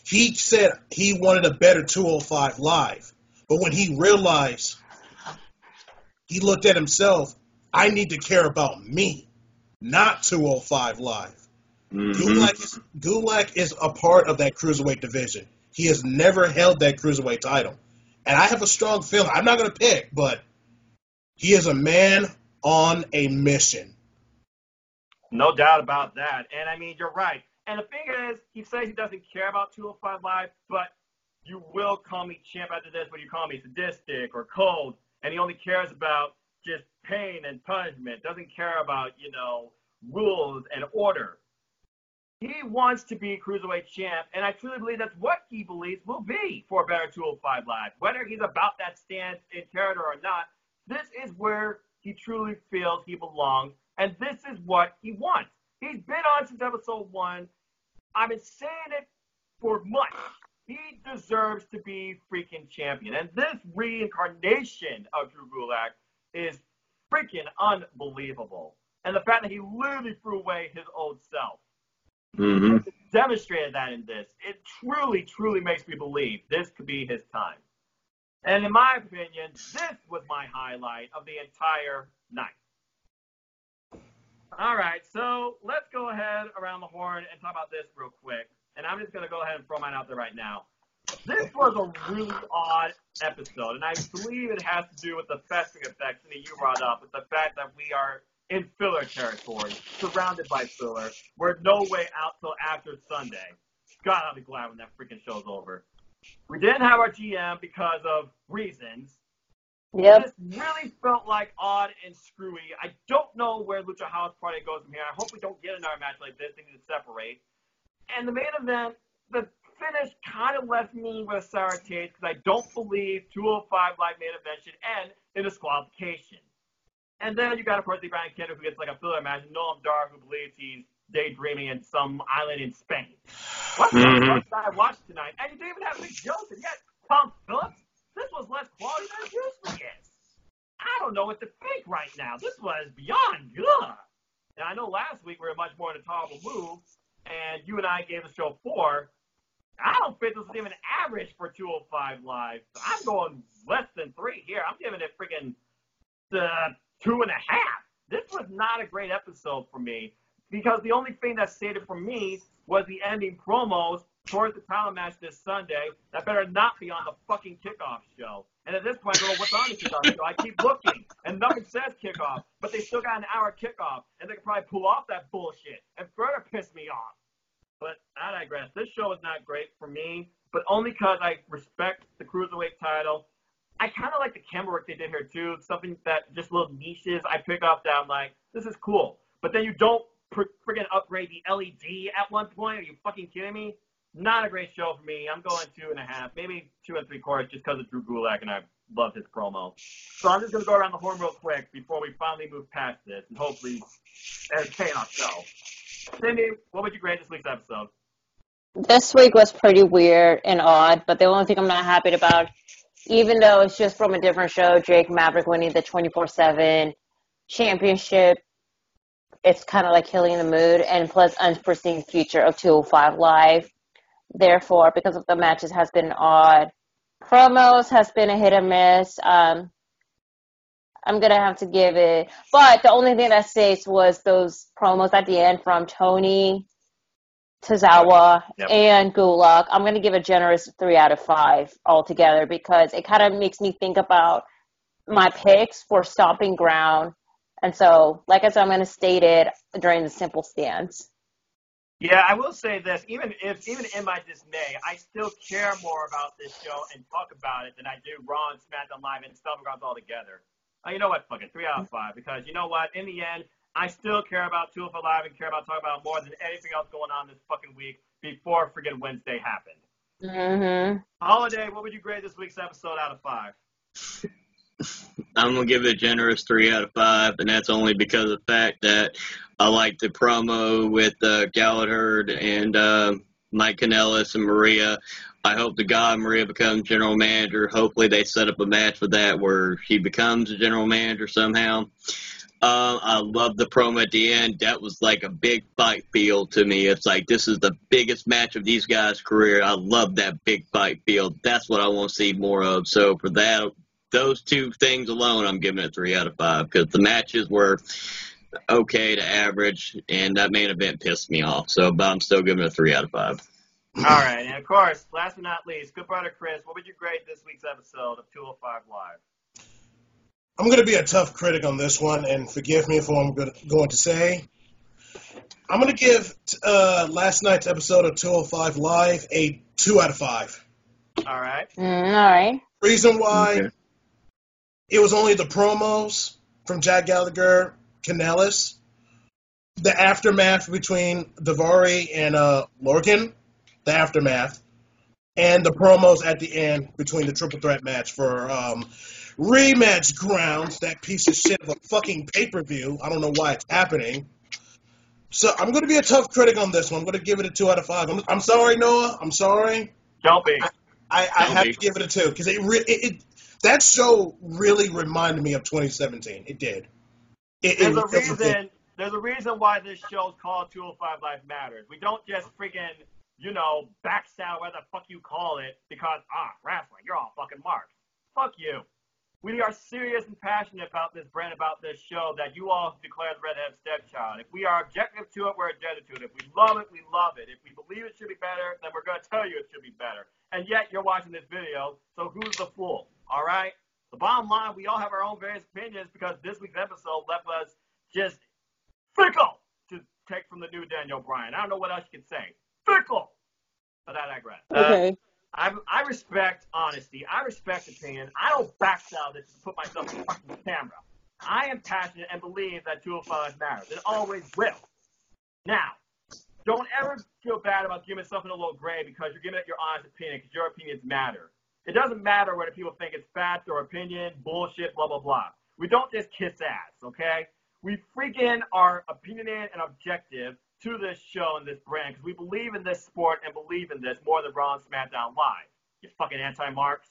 He said he wanted a better 205 Live. But when he realized, he looked at himself, I need to care about me, not 205 Live. Mm-hmm. Gulak is a part of that cruiserweight division. He has never held that cruiserweight title. And I have a strong feeling, I'm not going to pick, but he is a man on a mission. No doubt about that. And I mean, you're right. And the thing is, he says he doesn't care about 205 Live, but you will call me champ after this, but you call me sadistic or cold, and he only cares about just pain and punishment, doesn't care about, rules and order. He wants to be Cruiserweight champ, and I truly believe that's what he believes will be for a better 205 Live. Whether he's about that stance in character or not, this is where he truly feels he belongs, and this is what he wants. He's been on since episode 1. I've been saying it for months. He deserves to be freaking champion, and this reincarnation of Drew Gulak is freaking unbelievable. And the fact that he literally threw away his old self. Mm-hmm. Demonstrated that in this. It truly, truly makes me believe this could be his time. And in my opinion, this was my highlight of the entire night. All right, so let's go ahead around the horn and talk about this real quick. And I'm just going to go ahead and throw mine out there right now. This was a really odd episode, and I believe it has to do with the festering effect that you brought up, with the fact that we are in filler territory, surrounded by filler. We're no way out till after Sunday. God, I'll be glad when that freaking show's over. We didn't have our GM because of reasons. Yep. This really felt like odd and screwy. I don't know where Lucha House Party goes from here. I hope we don't get another match like this. They need to separate. And the main event, the finish kind of left me with a sour taste because I don't believe 205 Live main event should end in disqualification. And then you got, of course, the Brian Kendrick who gets like a filler match, and Noam Dar who believes he's daydreaming in some island in Spain. What's the I watched tonight? And you didn't even have Big Johnson. You got Tom Phillips. This was less quality than it usually is. I don't know what to think right now. This was beyond good. And I know last week we were much more in a tolerable move, and you and I gave the show 4. I don't think this was even average for 205 Live. So I'm going less than 3 here. I'm giving it freaking 2.5. This was not a great episode for me because the only thing that saved it for me was the ending promos towards the title match this Sunday. That better not be on the fucking kickoff show. And at this point, I don't know what's on the kickoff show. I keep looking, and nothing says kickoff, but they still got an hour kickoff, and they could probably pull off that bullshit and further piss me off. But I digress. This show is not great for me, but only because I respect the Cruiserweight title. I kind of like the camera work they did here, too. Something that just little niches I pick up that I'm like, this is cool. But then you don't friggin' upgrade the LED at one point. Are you fucking kidding me? Not a great show for me. I'm going 2.5, maybe 2 3/4 just because of Drew Gulak, and I love his promo. So I'm just going to go around the horn real quick before we finally move past this and hopefully entertain ourselves. Cindy, what would you grade this week's episode? This week was pretty weird and odd, but the only thing I'm not happy about, even though it's just from a different show, Drake Maverick winning the 24/7 championship, it's kind of like killing the mood, and plus unforeseen future of 205 Live. Therefore, because of the matches has been odd. Promos has been a hit or miss. I'm going to have to give it. But the only thing that stays was those promos at the end from Tony, Tozawa, and Gulak. I'm going to give a generous 3 out of 5 altogether because it kind of makes me think about my picks for Stomping Ground. And so, like I said, I'm going to state it during the simple stance. Yeah, I will say this. Even in my dismay, I still care more about this show and talk about it than I do Raw and SmackDown Live and Stomping Grounds all together. You know what? Fuck it. 3 out of 5. Because you know what? In the end, I still care about 205 Live and care about talking about it more than anything else going on this fucking week before friggin' Wednesday happened. Mm-hmm. Holiday, what would you grade this week's episode out of 5? I'm going to give it a generous 3 out of 5, and that's only because of the fact that I like the promo with Gallagher and Mike Kanellis and Maria. I hope to God Maria becomes general manager. Hopefully they set up a match for that where she becomes a general manager somehow. I love the promo at the end. That was like a big fight feel to me. It's like this is the biggest match of these guys' career. I love that big fight feel. That's what I want to see more of. So for that, those two things alone, I'm giving it a 3 out of 5 because the matches were okay to average, and that main event pissed me off. So, but I'm still giving it a 3 out of 5. All right, and of course, last but not least, good brother Chris, what would you grade this week's episode of 205 Live? I'm going to be a tough critic on this one, and forgive me for what I'm going to say. I'm going to give last night's episode of 205 Live a 2 out of 5. All right. All right. Reason why, it was only the promos from Jack Gallagher, Kanellis, the aftermath between Daivari and Lorcan, the aftermath, and the promos at the end between the triple threat match for Rematch Grounds, that piece of shit of a fucking pay-per-view. I don't know why it's happening. So I'm going to be a tough critic on this one. I'm going to give it a 2 out of 5. I'm sorry, Noah. I'm sorry. Don't be. I have to give it a 2 because that show really reminded me of 2017. It did. There's a reason why this show's called 205 Live Matters. We don't just friggin', backstab whatever the fuck you call it because, wrestling, you're all fucking marks. Fuck you. We are serious and passionate about this brand, about this show that you all declare the redheaded stepchild. If we are objective to it, we're objective to it. If we love it, we love it. If we believe it should be better, then we're going to tell you it should be better. And yet you're watching this video, so who's the fool? All right? The bottom line, we all have our own various opinions because this week's episode left us just fickle, to take from the new Daniel Bryan. I don't know what else you could say. Fickle! But I digress. Okay. I respect honesty. I respect opinion. I don't backstab this to put myself in front of the camera. I am passionate and believe that 205 matters. It always will. Now, don't ever feel bad about giving something a little gray because you're giving it your honest opinion because your opinions matter. It doesn't matter whether people think it's fact or opinion, bullshit, blah, blah, blah. We don't just kiss ass, okay? We freaking are opinionated and objective to this show and this brand because we believe in this sport and believe in this more than Raw and SmackDown Live. You fucking anti-marks.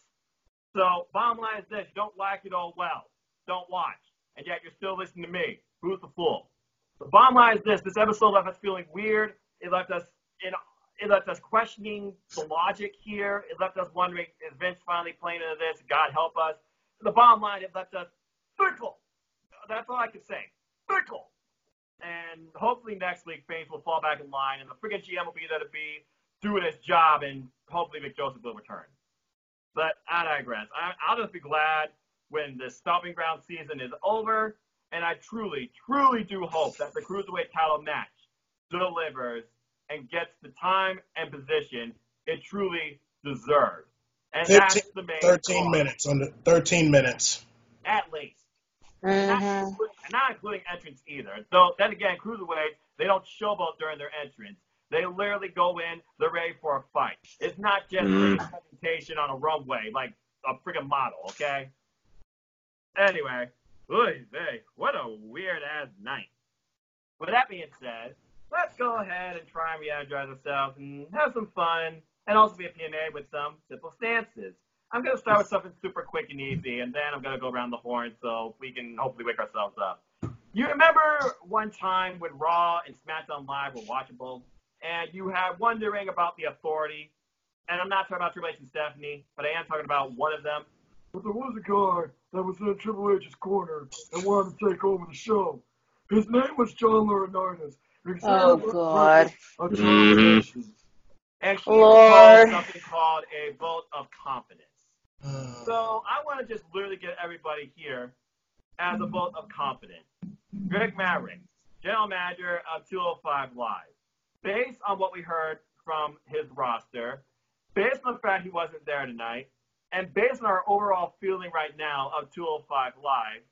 So, bottom line is this. You don't like it all well. Don't watch. And yet you're still listening to me. Who's the fool? The bottom line is this. This episode left us feeling weird. It left us questioning the logic here. It left us wondering, is Vince finally playing into this? God help us. The bottom line, it left us fickle. That's all I can say. Fickle. And hopefully next week, things will fall back in line, and the freaking GM will be there to be doing his job, and hopefully Vic Joseph will return. But I digress. I'll just be glad when the Stomping Ground season is over, and I truly, truly do hope that the Cruiserweight title match delivers and gets the time and position it truly deserves. And 15, that's the main 13 cause. minutes. 13 minutes. At least. Mm-hmm. Not including entrance either. So then again, Cruiserweights, they don't showboat during their entrance. They literally go in, they're ready for a fight. It's not just a presentation on a runway like a freaking model, okay? Anyway, what a weird-ass night. With that being said, let's go ahead and try and re-energize ourselves and have some fun and also be opinionated with some simple stances. I'm going to start with something super quick and easy, and then I'm going to go around the horn so we can hopefully wake ourselves up. You remember one time when Raw and SmackDown Live were watchable, and you had wondering about the Authority, and I'm not talking about Triple H and Stephanie, but I am talking about one of them. But there was a guy that was in Triple H's corner and wanted to take over the show. His name was John Laurinaitis. Oh, God. And she Lord. proposed something called a vote of confidence. So I want to just literally get everybody here as a vote of confidence. Greg Maverick, general manager of 205 Live. based on what we heard from his roster, based on the fact he wasn't there tonight, and based on our overall feeling right now of 205 Live,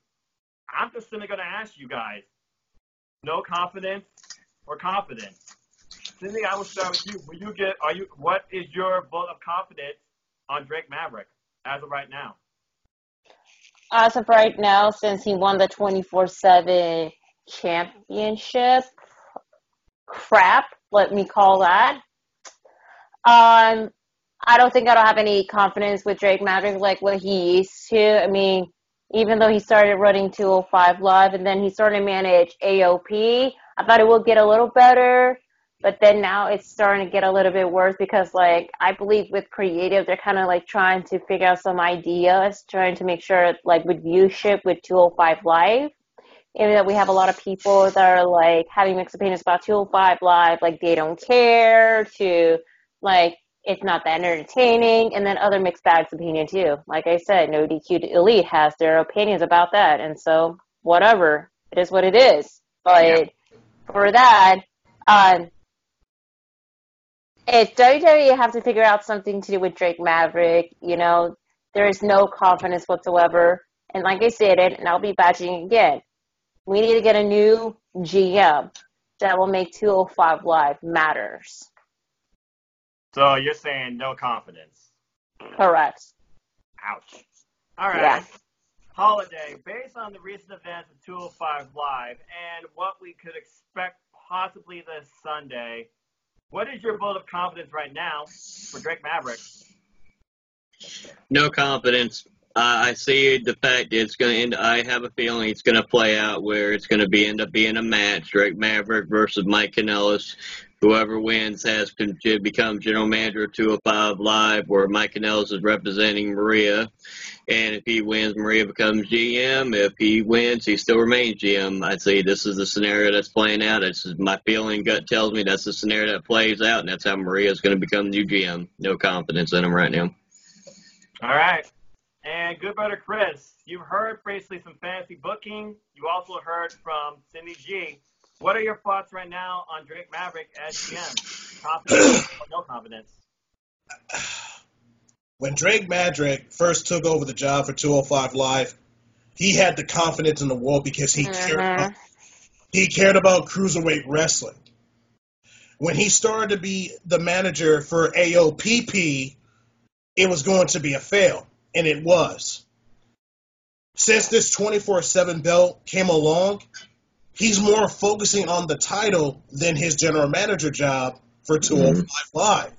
I'm just simply going to ask you guys, no confidence or confidence? Cindy, I will start with you. What is your vote of confidence on Drake Maverick as of right now? As of right now, since he won the 24/7 championship, crap, let me call that. I don't think I don't have any confidence with Drake Maverick like what he used to. I mean, even though he started running 205 Live and then he started to manage AOP, I thought it would get a little better. But then now it's starting to get a little bit worse because, like, I believe with creative, they're kind of, like, trying to figure out some ideas, trying to make sure, like, with viewership with 205 Live, even that we have a lot of people that are, like, having mixed opinions about 205 Live, like, they don't care, to, like, it's not that entertaining, and then other mixed bags opinion, too. Like I said, No DQ to Elite has their opinions about that, and so, whatever. It is what it is. But for that, if WWE have to figure out something to do with Drake Maverick, you know, there is no confidence whatsoever. And like I said, and I'll be badging again, we need to get a new GM that will make 205 Live matters. So you're saying no confidence? Correct. Ouch. All right. Yeah. Holiday, based on the recent events of 205 Live and what we could expect possibly this Sunday, what is your vote of confidence right now for Drake Maverick? No confidence. I see the fact it's going to end. I have a feeling it's going to play out where it's going to end up being a match: Drake Maverick versus Mike Kanellis. Whoever wins has to become general manager of 205 Live, where Mike Kanellis is representing Maria. And if he wins, Maria becomes GM. If he wins, he still remains GM. I'd say this is the scenario that's playing out. This is my feeling. Gut tells me that's the scenario that plays out, and that's how Maria is going to become new GM. No confidence in him right now. All right. And good brother Chris, you've heard basically some fantasy booking. You also heard from Cindy G. What are your thoughts right now on Drake Maverick as GM? Confidence or no confidence? When Drake Maverick first took over the job for 205 Live, he had the confidence in the world because he cared about cruiserweight wrestling. When he started to be the manager for AOPP, it was going to be a fail, and it was. Since this 24/7 belt came along, he's more focusing on the title than his general manager job for 205 Live.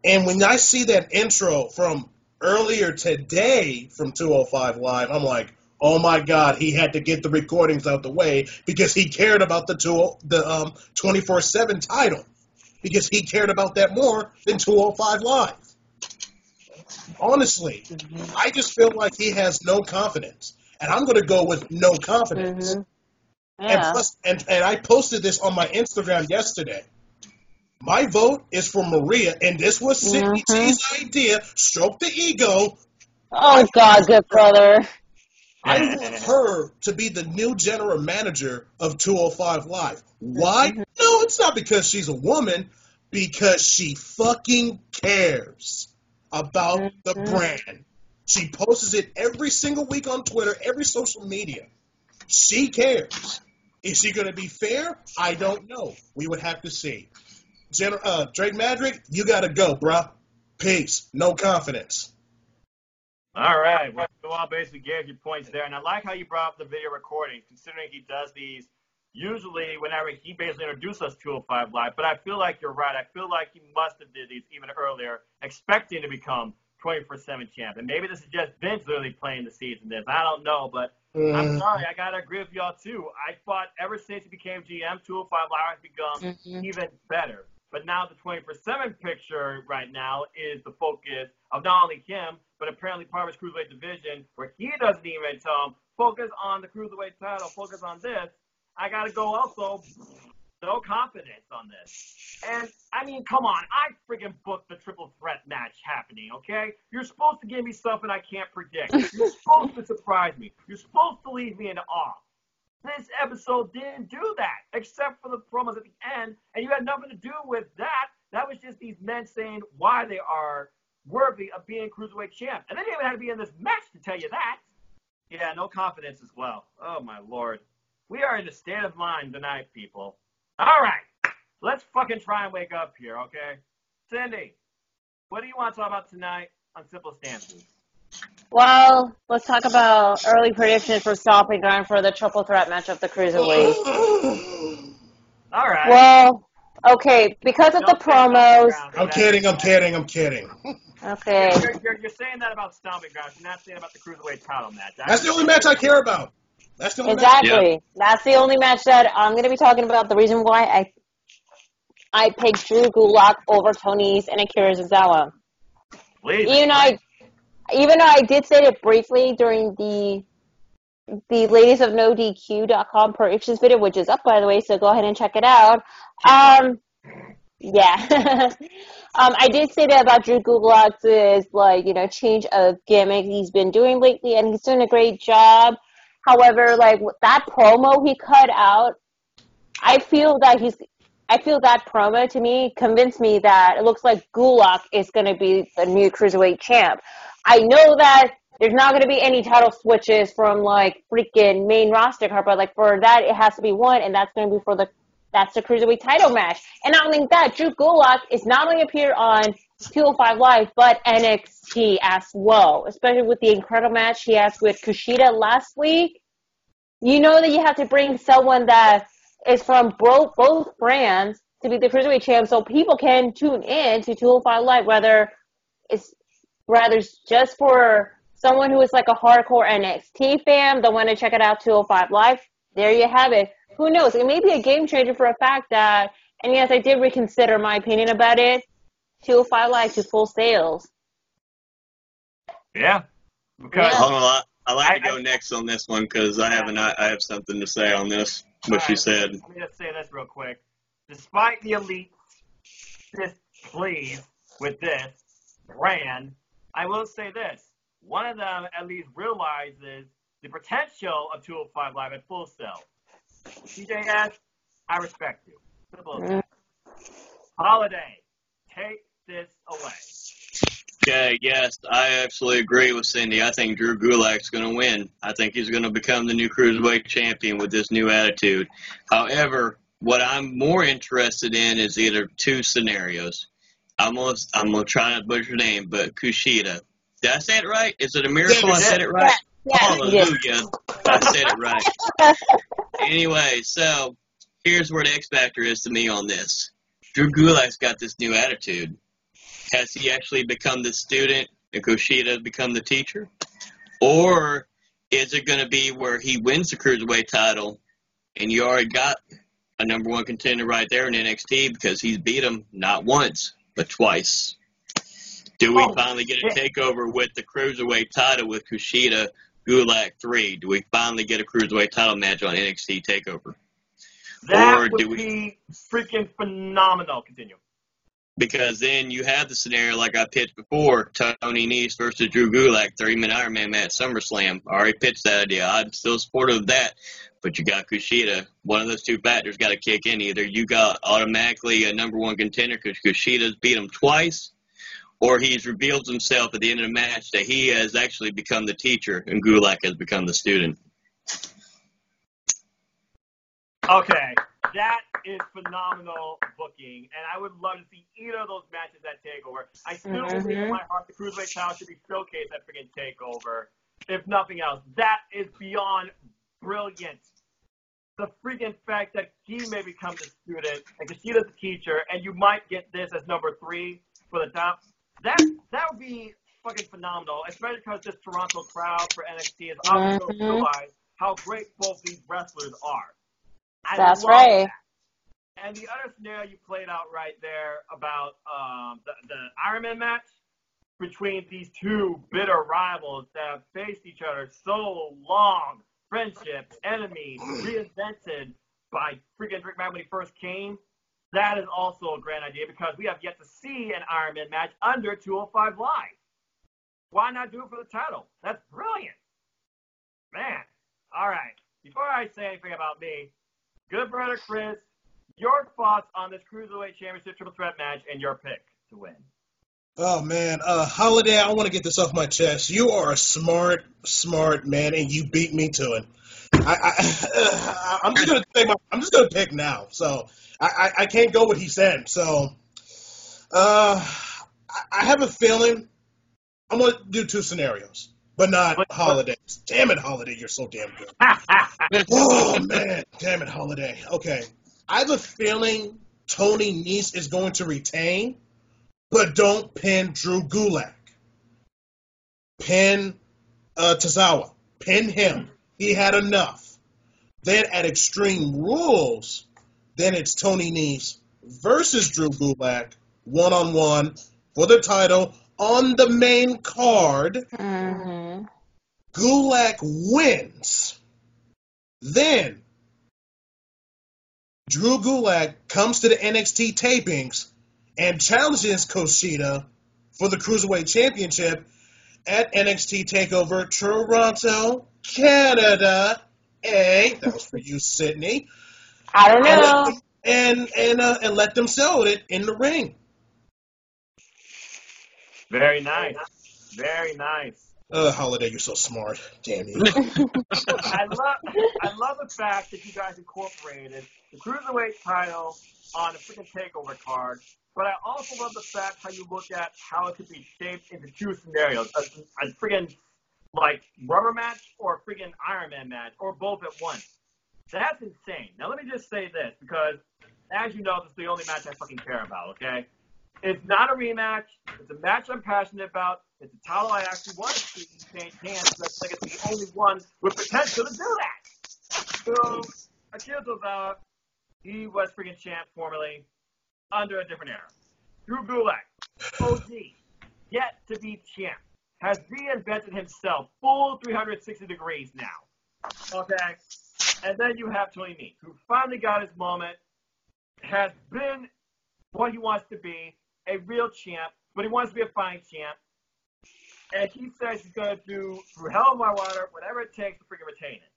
And when I see that intro from earlier today from 205 Live, I'm like, oh my God, he had to get the recordings out the way because he cared about the 24/7 title because he cared about that more than 205 Live. Honestly, I just feel like he has no confidence, and I'm going to go with no confidence. Yeah. And plus, and I posted this on my Instagram yesterday. My vote is for Maria, and this was Sydney G's idea. Stroke the ego. Oh, God, good brother. I want her to be the new general manager of 205 Live. Why? No, it's not because she's a woman. Because she fucking cares about the brand. She posts it every single week on Twitter, every social media. She cares. Is she going to be fair? I don't know. We would have to see. Drake Maverick, you got to go, bruh. Peace. No confidence. All right. Well, you all basically gave your points there. And I like how you brought up the video recording, considering he does these usually whenever he basically introduced us to 205 Live. But I feel like you're right. I feel like he must have did these even earlier, expecting to become 24/7 champ. And maybe this is just Vince literally playing the seeds in this. I don't know, but I'm sorry. I got to agree with y'all, too. I thought ever since he became GM, 205 Live has become even better. But now the 24/7 picture right now is the focus of not only him, but apparently part of his cruiserweight division, where he doesn't even tell him, focus on the cruiserweight title, focus on this. I got to go also, no confidence on this. And, I mean, come on. I freaking booked the triple threat match happening, okay? You're supposed to give me something I can't predict. You're supposed to surprise me. You're supposed to leave me in awe. This episode didn't do that, except for the promos at the end, and you had nothing to do with that. That was just these men saying why they are worthy of being Cruiserweight champ. And they didn't even have to be in this match to tell you that. Yeah, no confidence as well. Oh, my Lord. We are in a state of mind tonight, people. All right. Let's fucking try and wake up here, okay? Cindy, what do you want to talk about tonight on Simple Stances? Well, let's talk about early predictions for Stomping Ground for the triple threat match of the Cruiserweight. All right. Well, okay, because of the promos. I'm kidding. Okay. You're saying that about Stomping Ground. You're not saying about the Cruiserweight title match. That's the only match I care about. That's the only Exactly. match. Yep. That's the only match that I'm going to be talking about. The reason why I picked Drew Gulak over Tony Nese and Akira Tozawa. Please. Even though I did say it briefly during the ladiesofnodq.com predictions video, which is up, by the way, so go ahead and check it out. Yeah. I did say that about Drew Gulak's, change of gimmick he's been doing lately, and he's doing a great job. However, that promo he cut out, I feel that promo to me convinced me that it looks like Gulak is going to be the new Cruiserweight champ. I know that there's not going to be any title switches from freaking main roster card, but for that it has to be one, and that's going to be that's the Cruiserweight title match. And not only that, Drew Gulak is not only appeared on 205 Live, but NXT as well, especially with the incredible match he has with Kushida last week. You know that you have to bring someone that is from both brands to be the Cruiserweight champ so people can tune in to 205 Live, whether it's just for someone who is a hardcore NXT fan, don't want to check it out 205 Live. There you have it. Who knows? It may be a game changer for a fact that, and yes, I did reconsider my opinion about it, 205 Live to full sales. Yeah. Because Hold on, I like to go next on this one because I have something to say on this. What she said. Let me just say this real quick. Despite the elite displeased with this brand, I will say this. One of them at least realizes the potential of 205 Live at full sale. TJS, I respect you. Simple as that. Holiday, take this away. Okay, yes, I absolutely agree with Cindy. I think Drew Gulak's going to win. I think he's going to become the new Cruiserweight champion with this new attitude. However, what I'm more interested in is either two scenarios. I'm gonna try not to butcher your name, but Kushida. Did I say it right? Is it a miracle I said it right? Yeah. Hallelujah. I said it right. Anyway, so here's where the X Factor is to me on this. Drew Gulak's got this new attitude. Has he actually become the student and Kushida has become the teacher? Or is it going to be where he wins the Cruiserweight title and you already got a number one contender right there in NXT because he's beat him not once, but twice? Do we finally get a takeover with the Cruiserweight title with Kushida, Gulak 3? Do we finally get a Cruiserweight title match on NXT TakeOver? That would be freaking phenomenal. Continue. Because then you have the scenario like I pitched before, Tony Nese versus Drew Gulak, 30-minute Iron Man match, SummerSlam. I already pitched that idea. I'm still supportive of that. But you got Kushida. One of those two factors got to kick in. Either you got automatically a number one contender because Kushida's beat him twice, or he's revealed himself at the end of the match that he has actually become the teacher and Gulak has become the student. Okay, that is phenomenal booking, and I would love to see either of those matches at TakeOver. I still believe in my heart the Cruiserweight title should be showcased at freaking TakeOver, if nothing else. That is beyond brilliant. The freaking fact that he may become the student and Kushida's the teacher, and you might get this as number 3 for the top. That would be fucking phenomenal, especially because this Toronto crowd for NXT is obviously going to realize how great both these wrestlers are. That's right. That. And the other scenario you played out right there about the Iron Man match between these two bitter rivals that have faced each other so long, friendships, enemies, reinvented by freaking Rick Mack when he first came. That is also a grand idea because we have yet to see an Iron Man match under 205 Live. Why not do it for the title? That's brilliant. Man. All right. Before I say anything about me, Good Brother Chris, your thoughts on this Cruiserweight Championship Triple Threat match and your pick to win. Oh, man. Holiday, I want to get this off my chest. You are a smart man, and you beat me to it. I'm just gonna pick now. So I can't go what he said. So I have a feeling I'm gonna do two scenarios, but not Holiday. Damn it, Holiday, you're so damn good. Oh man, damn it, Holiday. Okay, I have a feeling Tony Nese is going to retain, but don't pin Drew Gulak. Pin Tozawa. Pin him. He had enough. Then at Extreme Rules, then it's Tony Nese versus Drew Gulak, one-on-one for the title on the main card. Mm-hmm. Gulak wins. Then Drew Gulak comes to the NXT tapings and challenges Kushida for the Cruiserweight Championship at NXT TakeOver Toronto, Canada. That was for you, Sydney. I don't know. And let them sell it in the ring. Very nice. Very nice. Holiday, you're so smart. Damn you. I love the fact that you guys incorporated the Cruiserweight title on a freaking TakeOver card, but I also love the fact how you look at how it could be shaped into two scenarios. A freaking like rubber match or a freaking Iron Man match or both at once. That's insane. Now let me just say this, because as you know, this is the only match I fucking care about, okay? It's not a rematch. It's a match I'm passionate about. It's a title I actually want to see change hands. I think it's the only one with potential to do that. So Akira Tozawa, he was freaking champ formerly under a different era. Drew Gulak, OG, yet to be champ, has reinvented himself full 360 degrees now. Okay? And then you have Tony Nese, who finally got his moment, has been what he wants to be, a real champ, but he wants to be a fine champ. And he says he's going to do, through hell and high water, whatever it takes to freaking retain it.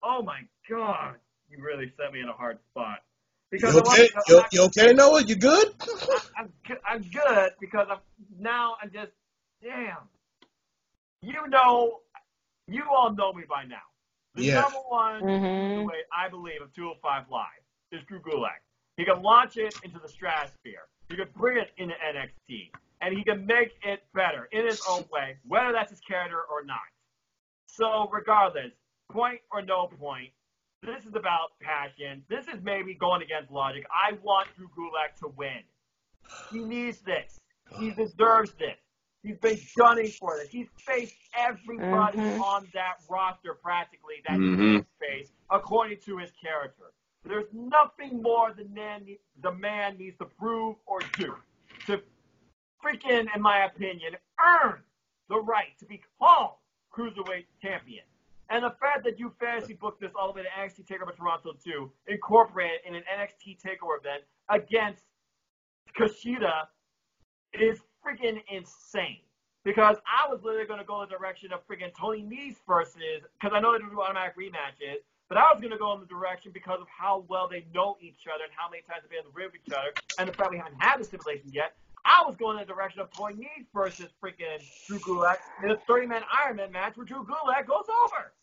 Oh my God. You really set me in a hard spot. Because you okay, Noah? You good? I'm good because I'm just, damn. You all know me by now. The number one way, I believe, of 205 Live is Drew Gulak. He can launch it into the stratosphere. He can bring it into NXT. And he can make it better in his own way, whether that's his character or not. So regardless, point or no point, this is about passion. This is maybe going against logic. I want Drew Gulak to win. He needs this. He deserves this. He's been gunning for this. He's faced everybody on that roster practically that he can face according to his character. There's nothing more the man needs to prove or do to freaking, in my opinion, earn the right to be called Cruiserweight Champion. And the fact that you fantasy booked this all the way to NXT TakeOver Toronto 2, incorporated in an NXT TakeOver event against Kushida, is freaking insane. Because I was literally going to go in the direction of freaking Tony Nese versus, because I know they don't do automatic rematches, but I was going to go in the direction because of how well they know each other and how many times they've been in the ring with each other, and the fact we haven't had the stipulation yet. I was going in the direction of Tony Nese versus freaking Drew Gulak in a 30-man Iron Man match where Drew Gulak goes over.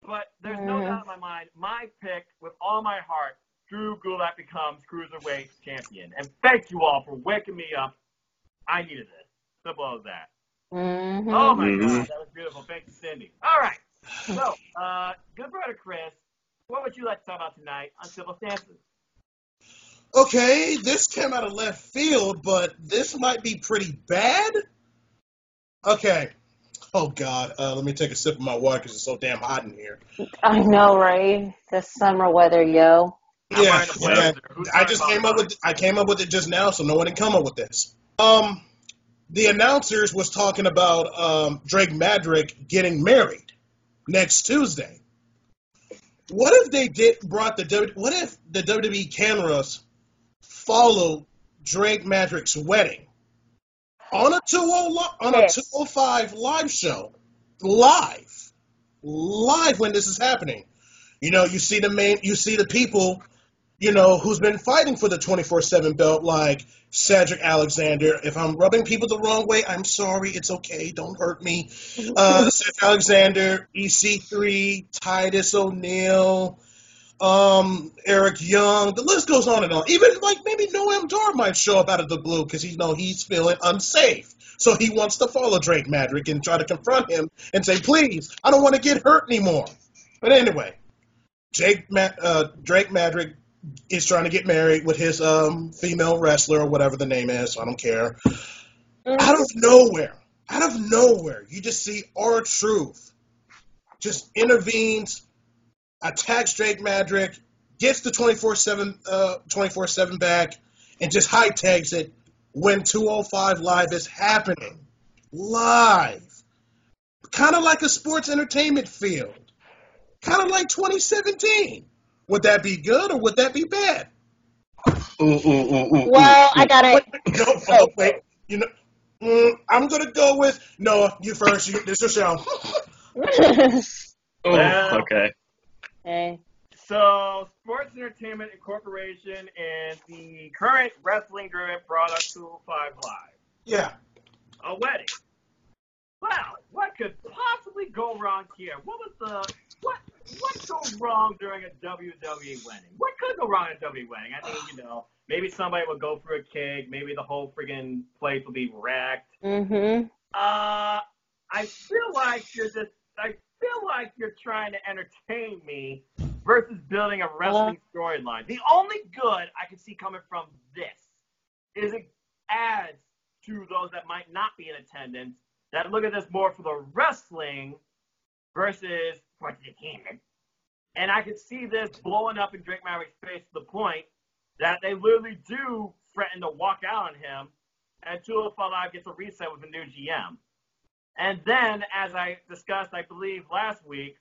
But there's no doubt in my mind, my pick with all my heart, Drew Gulak becomes Cruiserweight Champion. And thank you all for waking me up. I needed this. Simple as that. Oh my God, that was beautiful. Thank you, Cindy. All right. So, good brother Chris, what would you like to talk about tonight on Civil Stances? Okay, this came out of left field, but this might be pretty bad. Okay. Oh, God. Let me take a sip of my water because it's so damn hot in here. I know, right? The summer weather, yo. Yeah. I came up with it just now, so no one can come up with this. The announcers was talking about Drake Maverick getting married next Tuesday. What if they what if the WWE cameras followed Drake Maverick's wedding on a 205 live show, live when this is happening? You see the people, who's been fighting for the 24/7 belt, like Cedric Alexander. If I'm rubbing people the wrong way, I'm sorry. It's okay. Don't hurt me. Cedric Alexander, EC3, Titus O'Neil, Eric Young. The list goes on and on. Even maybe Noam Dar might show up out of the blue because he's feeling unsafe. So he wants to follow Drake Maverick and try to confront him and say, please, I don't want to get hurt anymore. But anyway, Drake Maverick is trying to get married with his female wrestler or whatever the name is. I don't care. Out of nowhere, you just see R-Truth just intervenes, attacks Drake Maverick, gets the 24/7 back, and just high tags it when 205 Live is happening. Live. Kind of like a sports entertainment field. Kind of like 2017. Would that be good or would that be bad? Well, I got it. Wait. I'm going to go with Noah. You first. This is your show. Okay. Okay. So, Sports Entertainment Incorporation and the current wrestling-driven product 205 Live. Yeah. A wedding. Wow, what could possibly go wrong here? What goes wrong during a WWE wedding? What could go wrong at a WWE wedding? I think, maybe somebody will go for a cake. Maybe the whole friggin' place will be wrecked. Mm-hmm. I feel like you're trying to entertain me versus building a wrestling storyline. The only good I can see coming from this is it adds to those that might not be in attendance that look at this more for the wrestling versus for entertainment. And I could see this blowing up in Drake Maverick's face to the point that they literally do threaten to walk out on him, and 205 Live gets a reset with a new GM. And then, as I discussed, I believe, last week,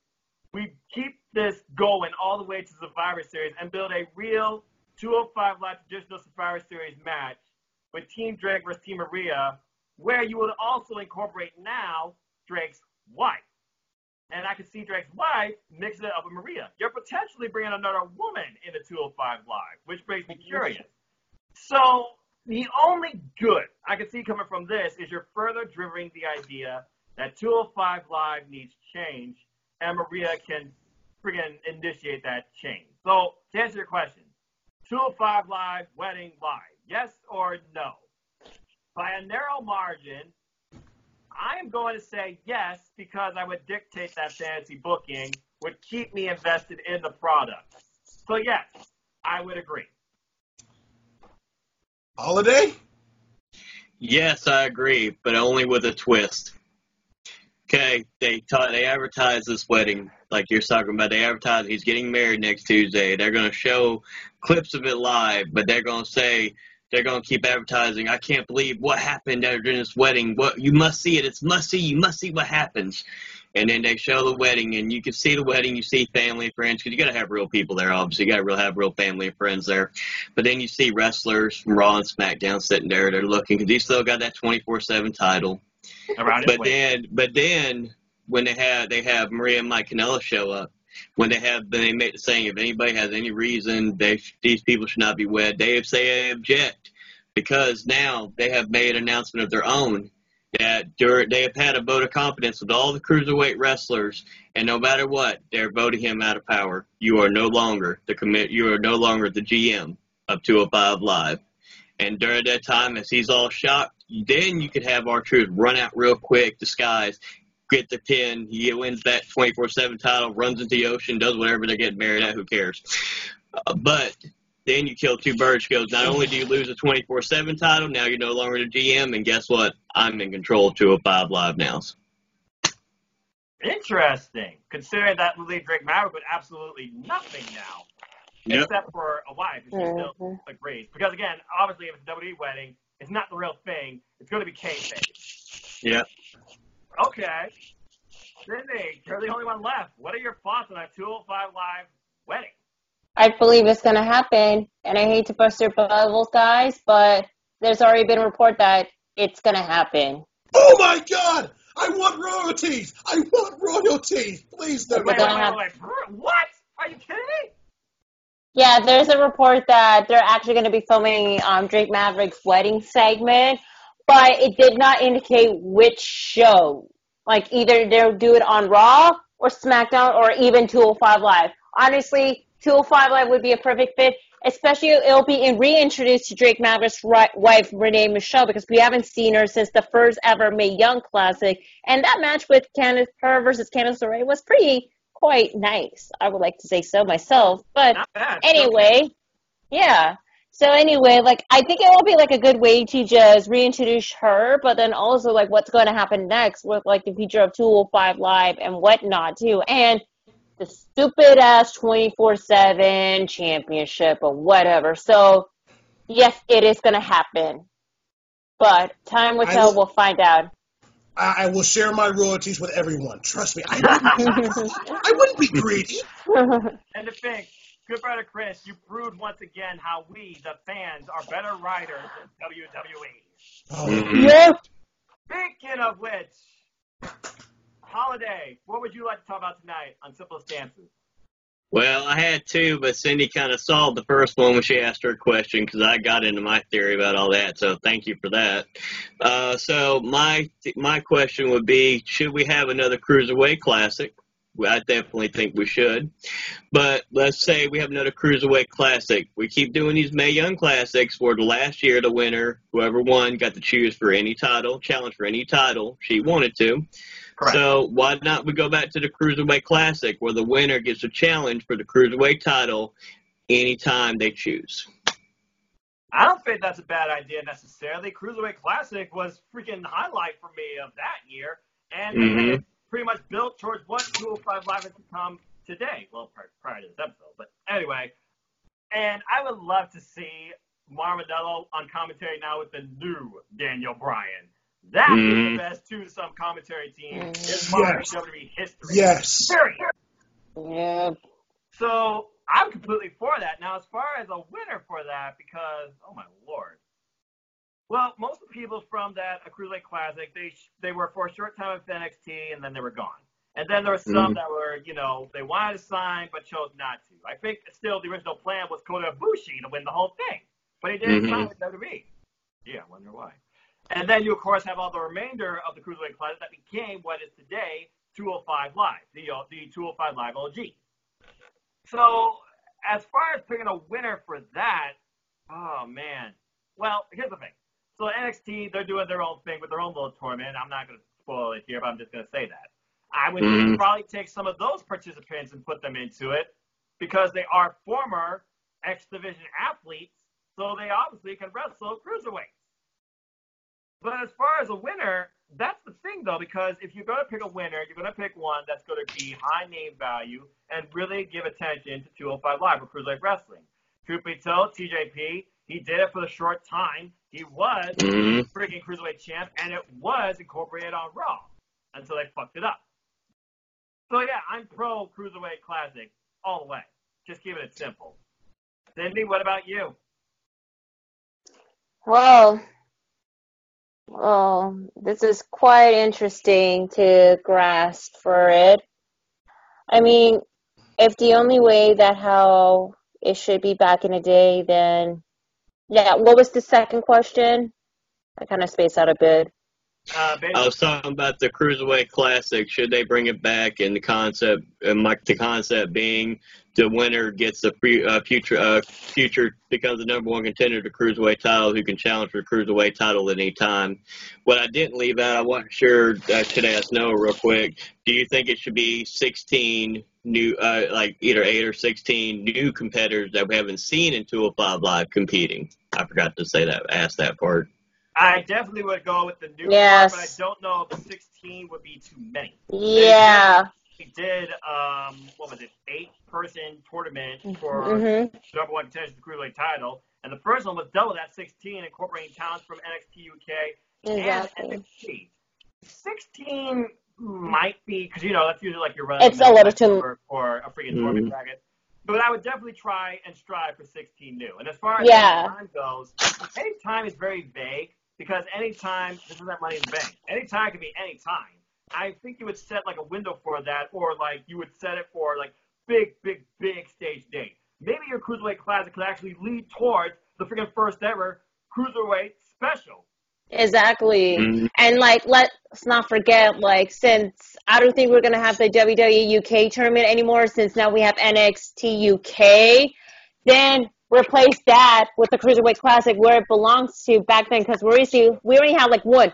we keep this going all the way to Survivor Series and build a real 205 Live traditional Survivor Series match with Team Drake versus Team Maria, where you would also incorporate now Drake's wife. And I could see Drake's wife mixing it up with Maria. You're potentially bringing another woman into 205 Live, which makes me curious. So the only good I can see coming from this is you're further driving the idea that 205 Live needs change, and Maria can friggin' initiate that change. So to answer your question, 205 Live, wedding live, yes or no? By a narrow margin, I am going to say yes, because I would dictate that fantasy booking would keep me invested in the product. So yes, I would agree. Holiday? Yes, I agree, but only with a twist. Okay, they advertise this wedding, like you're talking about. They advertise he's getting married next Tuesday. They're going to show clips of it live, but they're going to keep advertising. I can't believe what happened during this wedding. You must see it. It's must see. You must see what happens. And then they show the wedding, and you can see the wedding. You see family and friends, because you got to have real people there, obviously. You got to have real family and friends there. But then you see wrestlers from Raw and SmackDown sitting there. They're looking, because he still got that 24/7 title. But then when they have Maria and Mike Kanellis show up, when they make the saying, if anybody has any reason these people should not be wed, they object, because now they have made an announcement of their own that they have had a vote of confidence with all the cruiserweight wrestlers, and no matter what, they're voting him out of power. You are no longer the GM of 205 Live. And during that time, as he's all shocked, then you could have R-Truth run out real quick, disguise, get the pin, he wins that 24/7 title, runs into the ocean, does whatever, they're getting married at, who cares? But then you kill two birds. Goes, not only do you lose the 24/7 title, now you're no longer the GM, and guess what? I'm in control of 205 Live now. Interesting, considering that will leave Drake Maverick with absolutely nothing now. Yep. Except for a wife, if she still agrees. Because again, obviously, if it's a WWE wedding, it's not the real thing. It's going to be kayfabe. Yeah. Okay. Cindy, you're the only one left. What are your thoughts on a 205 Live wedding? I believe it's going to happen, and I hate to burst your bubbles, guys, but there's already been a report that it's going to happen. Oh, my God! I want royalties! Please, wait. What? Are you Yeah, there's a report that they're actually going to be filming Drake Maverick's wedding segment, but it did not indicate which show. Like, either they'll do it on Raw or SmackDown or even 205 Live. Honestly, 205 Live would be a perfect fit, especially it'll be reintroduced to Drake Maverick's wife, Renee Michelle, because we haven't seen her since the first ever Mae Young Classic. And that match with her versus Candice LeRae was quite nice. I would like to say so myself. But Not bad. anyway, yeah. So anyway, like, I think it will be like a good way to just reintroduce her, but then also like what's going to happen next with like the future of 205 Live and whatnot too, and the stupid ass 24/7 championship or whatever. So yes, it is going to happen, but time will tell. We'll find out. I will share my royalties with everyone. Trust me, I wouldn't be greedy. And to think, good brother Chris, you proved once again how we, the fans, are better writers than WWE. Oh. Yep. Speaking of which, Holiday, what would you like to talk about tonight on Simple Stances? Well, I had two, but Cindy kind of solved the first one when she asked her question because I got into my theory about all that. So thank you for that. So my question would be, should we have another Cruiserweight Classic? I definitely think we should. But let's say we have another Cruiserweight Classic. We keep doing these Mae Young Classics where the last year the winner, whoever won, got to choose for any title, challenge for any title she wanted to. Correct. So why not we go back to the Cruiserweight Classic where the winner gets a challenge for the Cruiserweight title anytime they choose? I don't think that's a bad idea necessarily. Cruiserweight Classic was freaking highlight for me of that year, and it's pretty much built towards what 205 Live has become today. Well, prior to this episode, but anyway. And I would love to see Marmonello on commentary now with the new Daniel Bryan. That is the best two-some commentary team in modern WWE history. Yes. Period. Yeah. So I'm completely for that. Now, as far as a winner for that, because, oh my lord. Well, most of the people from that Cruiserweight Classic, they were for a short time with NXT, and then they were gone. And then there were some that were, they wanted to sign but chose not to. I think still the original plan was Kota Ibushi to win the whole thing, but he didn't sign with WWE. Yeah, I wonder why. And then you, of course, have all the remainder of the Cruiserweight Classic that became what is today 205 Live, the 205 Live OG. So as far as picking a winner for that, oh, man. Well, here's the thing. So NXT, they're doing their own thing with their own little tournament. I'm not going to spoil it here, but I'm just going to say that. I would probably take some of those participants and put them into it because they are former X-Division athletes, so they obviously can wrestle cruiserweights. But as far as a winner, that's the thing, though, because if you're going to pick a winner, you're going to pick one that's going to be high name value and really give attention to 205 Live or Cruiserweight Wrestling. Truth be told, TJP, he did it for the short time. He was freaking Cruiserweight champ, and it was incorporated on Raw until they fucked it up. So, yeah, I'm pro Cruiserweight Classic all the way. Just keeping it simple. Cindy, what about you? Well, this is quite interesting to grasp for it. I mean, if the only way that how it should be back in the day, then, yeah, what was the second question? I kind of spaced out a bit. I was talking about the Cruiserweight Classic. Should they bring it back? And the concept being the winner gets the future becomes the number one contender to Cruiserweight title, who can challenge for the Cruiserweight title at any time. What I didn't leave out, I wasn't sure. I should ask Noah real quick. Do you think it should be 16 new, like either 8 or 16 new competitors that we haven't seen in 205 Live competing? I forgot to say that. Ask that part. I definitely would go with the new Yes. part, but I don't know if 16 would be too many. Yeah. He did, 8-person tournament for number one contender to the Cruiserweight title, and the first one was double that 16, incorporating talents from NXT UK Exactly. and NXT. 16 might be, because, that's usually like you're running It's a little too for a freaking tournament bracket. But I would definitely try and strive for 16 new. And as far as time goes, any time is very vague because any time, this is not Money in the Bank. Any time can be any time. I think you would set like a window for that, or like you would set it for like big stage date. Maybe year Cruiserweight Classic could actually lead towards the freaking first ever Cruiserweight Special. Exactly. Mhm. And, like, let's not forget, like, since I don't think we're going to have the WWE UK tournament anymore, since now we have NXT UK, then replace that with the Cruiserweight Classic where it belongs to back then, because we already had, like, one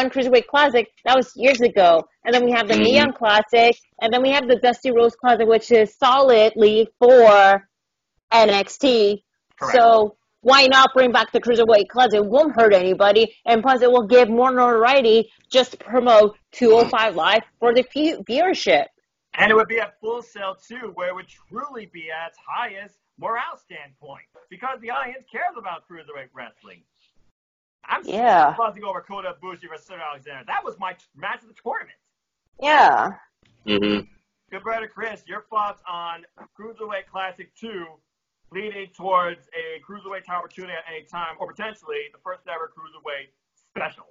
Cruiserweight Classic. That was years ago. And then we have the Mae Young Classic, and then we have the Dusty Rhodes Classic, which is solidly for NXT. Correct. So why not bring back the Cruiserweight Classic? It won't hurt anybody, and plus it will give more notoriety just to promote 205 Live for the viewership. And it would be at Full Sail, too, where it would truly be at its highest morale standpoint, because the audience cares about Cruiserweight wrestling. I'm still buzzing over Kota Ibushi versus Cedric Alexander. That was my match of the tournament. Yeah. Mm-hmm. Good brother Chris, your thoughts on Cruiserweight Classic 2 leading towards a Cruiserweight title opportunity at any time, or potentially the first ever Cruiserweight Special?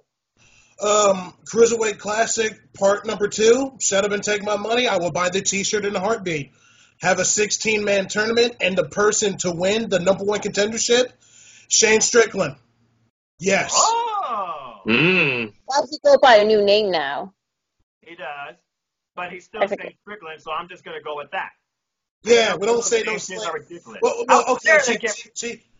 Cruiserweight Classic Part number 2. Shut up and take my money. I will buy the T-shirt in a heartbeat. Have a 16-man tournament, and the person to win the number 1 contendership, Shane Strickland. Yes. Oh! Why does he go by a new name now? He does. But he's still Shane Strickland, so I'm just going to go with that. Yeah, we don't say no slave. Well, okay,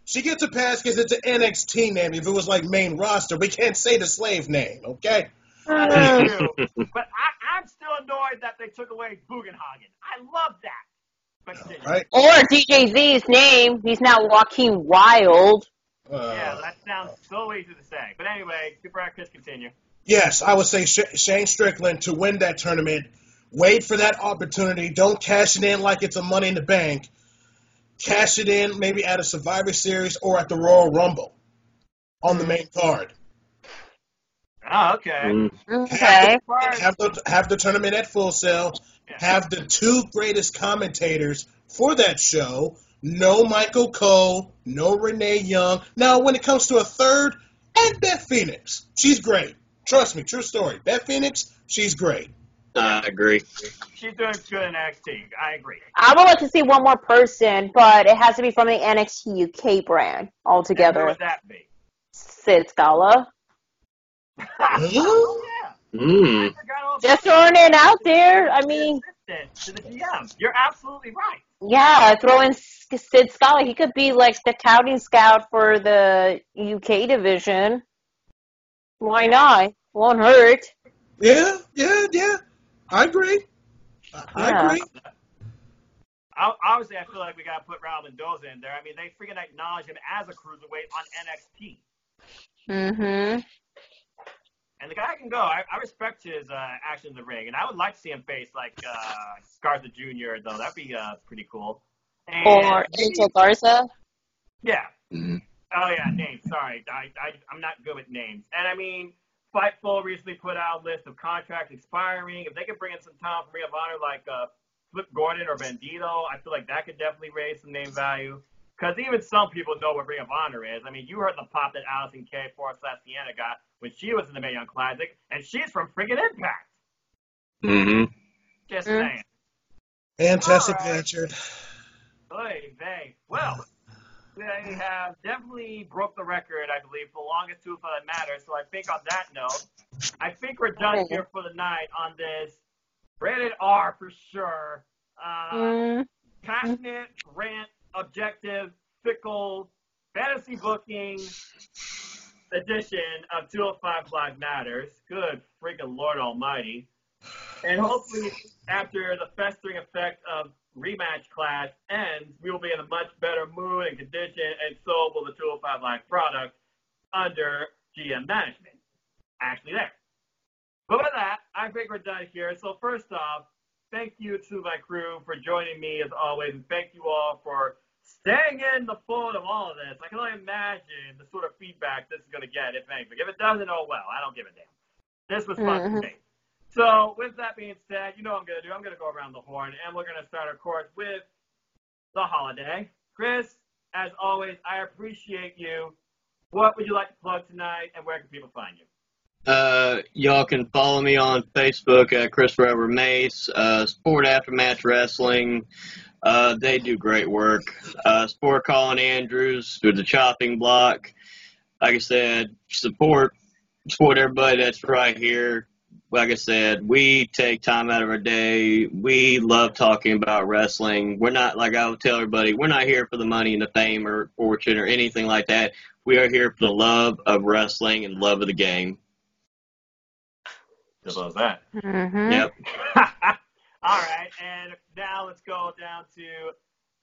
she gets a pass because it's an NXT name. If it was like main roster, we can't say the slave name, okay? But I'm still annoyed that they took away Bugenhagen. I love that. Right. Or DJ Z's name. He's now Joaquin Wilde. Yeah, that sounds so easy to say. But anyway, Chris, continue. Yes, I would say Shane Strickland to win that tournament. Wait for that opportunity. Don't cash it in like it's a Money in the Bank. Cash it in maybe at a Survivor Series or at the Royal Rumble on the main card. Oh, okay. Okay. Have the tournament at Full Sail. Yeah. Have the 2 greatest commentators for that show. No Michael Cole. No Renee Young. Now, when it comes to a third, add Beth Phoenix. She's great. Trust me, true story. Beth Phoenix, she's great. I agree. She's doing good in NXT. I agree. I would like to see one more person, but it has to be from the NXT UK brand altogether. And who would that be? Sid Scala. Oh, yeah. Just throwing it out there. I mean, to the GM. You're absolutely right. Yeah, throw in Sid Scala. He could be like the touting scout for the UK division. Why not? Won't hurt. Yeah. I agree. I agree. Obviously, I feel like we got to put Raul Mendoza in there. I mean, they freaking acknowledge him as a cruiserweight on NXT. Mm-hmm. And the guy can go. I respect his action in the ring, and I would like to see him face like Garza Jr. though. That'd be pretty cool. And or Angel Garza. Yeah. Mm-hmm. Oh yeah, names. Sorry, I'm not good with names. And I mean, Fightful recently put out a list of contracts expiring. If they could bring in some talent from Ring of Honor like Flip Gordon or Bandito, I feel like that could definitely raise some name value. Because even some people know what Ring of Honor is. I mean, you heard the pop that Allison Kay /Sienna got when she was in the Mae Young Classic, and she's from friggin' Impact. Mm-hmm. Just saying. And Tessa Blanchard. Oy vey. Well, they have definitely broke the record, I believe, for the longest tooth that matters. So I think on that note, I think we're done here for the night on this rated R for sure. Passionate, rant, objective, fickle, fantasy booking edition of 205 Live Matters. Good freaking Lord Almighty. And hopefully, after the festering effect of Rematch Clash ends, we will be in a much better mood and condition, and so will the 205 Live product under GM management. Actually, there. But with that, I think we're done here. So first off, thank you to my crew for joining me as always, and thank you all for staying in the fold of all of this. I can only imagine the sort of feedback this is going to get, if anything. If it doesn't, oh well. I don't give a damn. This was fun to me. So with that being said, you know what I'm going to do. I'm going to go around the horn, and we're going to start, of course, with the holiday. Chris, as always, I appreciate you. What would you like to plug tonight, and where can people find you? Y'all can follow me on Facebook at Chris Forever Mace, Sport Aftermatch Wrestling. They do great work. Support Colin Andrews through the chopping block. Like I said, support everybody that's right here. Like I said, we take time out of our day. We love talking about wrestling. We're not, like I would tell everybody, we're not here for the money and the fame or fortune or anything like that. We are here for the love of wrestling and love of the game. Just love that. Mm-hmm. Yep. All right, and now let's go down to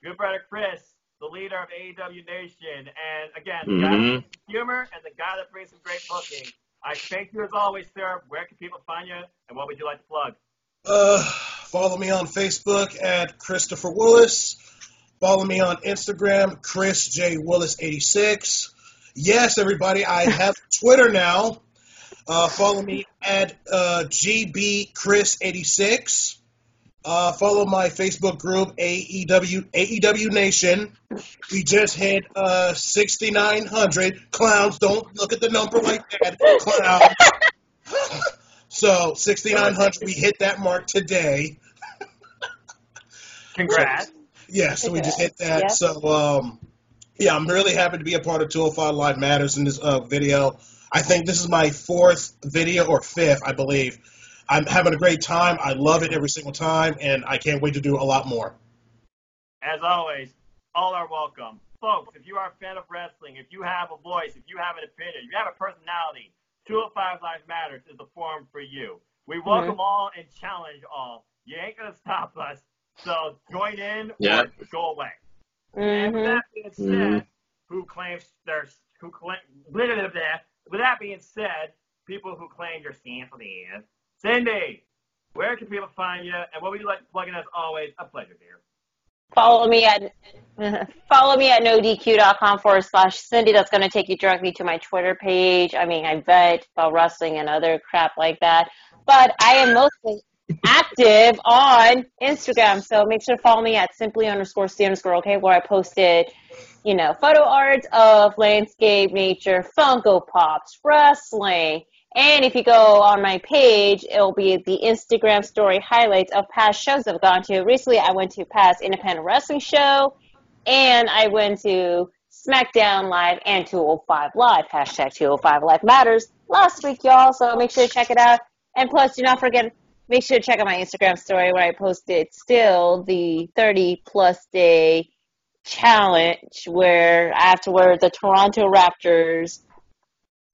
good brother Chris, the leader of AEW Nation, and again, the guy that brings humor and the guy that brings some great booking. I thank you as always, sir. Where can people find you, and what would you like to plug? Follow me on Facebook at Christopher Willis. Follow me on Instagram, Chris J. Willis 86. Yes, everybody, I have Twitter now. Follow me at GB Chris 86. Follow my Facebook group, AEW Nation. We just hit 6,900. Clowns, don't look at the number like that. Clowns. So 6,900, we hit that mark today. Congrats. Yeah, so we just hit that. Yep. So, yeah, I'm really happy to be a part of 205 Live Matters in this video. I think this is my 4th video, or 5th, I believe. I'm having a great time. I love it every single time, and I can't wait to do a lot more. As always, all are welcome. Folks, if you are a fan of wrestling, if you have a voice, if you have an opinion, if you have a personality, 205 Live Matters is the forum for you. We welcome all and challenge all. You ain't going to stop us, so join in or go away. And with that being said, with that being said, people who claim your sympathy, Cindy, where can people find you, and what would you like to plug in? As always, a pleasure, dear. Follow me at nodq.com/Cindy. That's going to take you directly to my Twitter page. I mean, I vet about wrestling and other crap like that. But I am mostly active on Instagram, so make sure to follow me at simply_C_, okay, where I posted, photo art of landscape, nature, Funko Pops, wrestling. And if you go on my page, it'll be the Instagram story highlights of past shows I've gone to. Recently, I went to past independent wrestling show, and I went to SmackDown Live and 205 Live, hashtag 205 Live Matters, last week, y'all. So make sure to check it out. And plus, do not forget, make sure to check out my Instagram story where I posted still the 30-plus day challenge where I have to wear the Toronto Raptors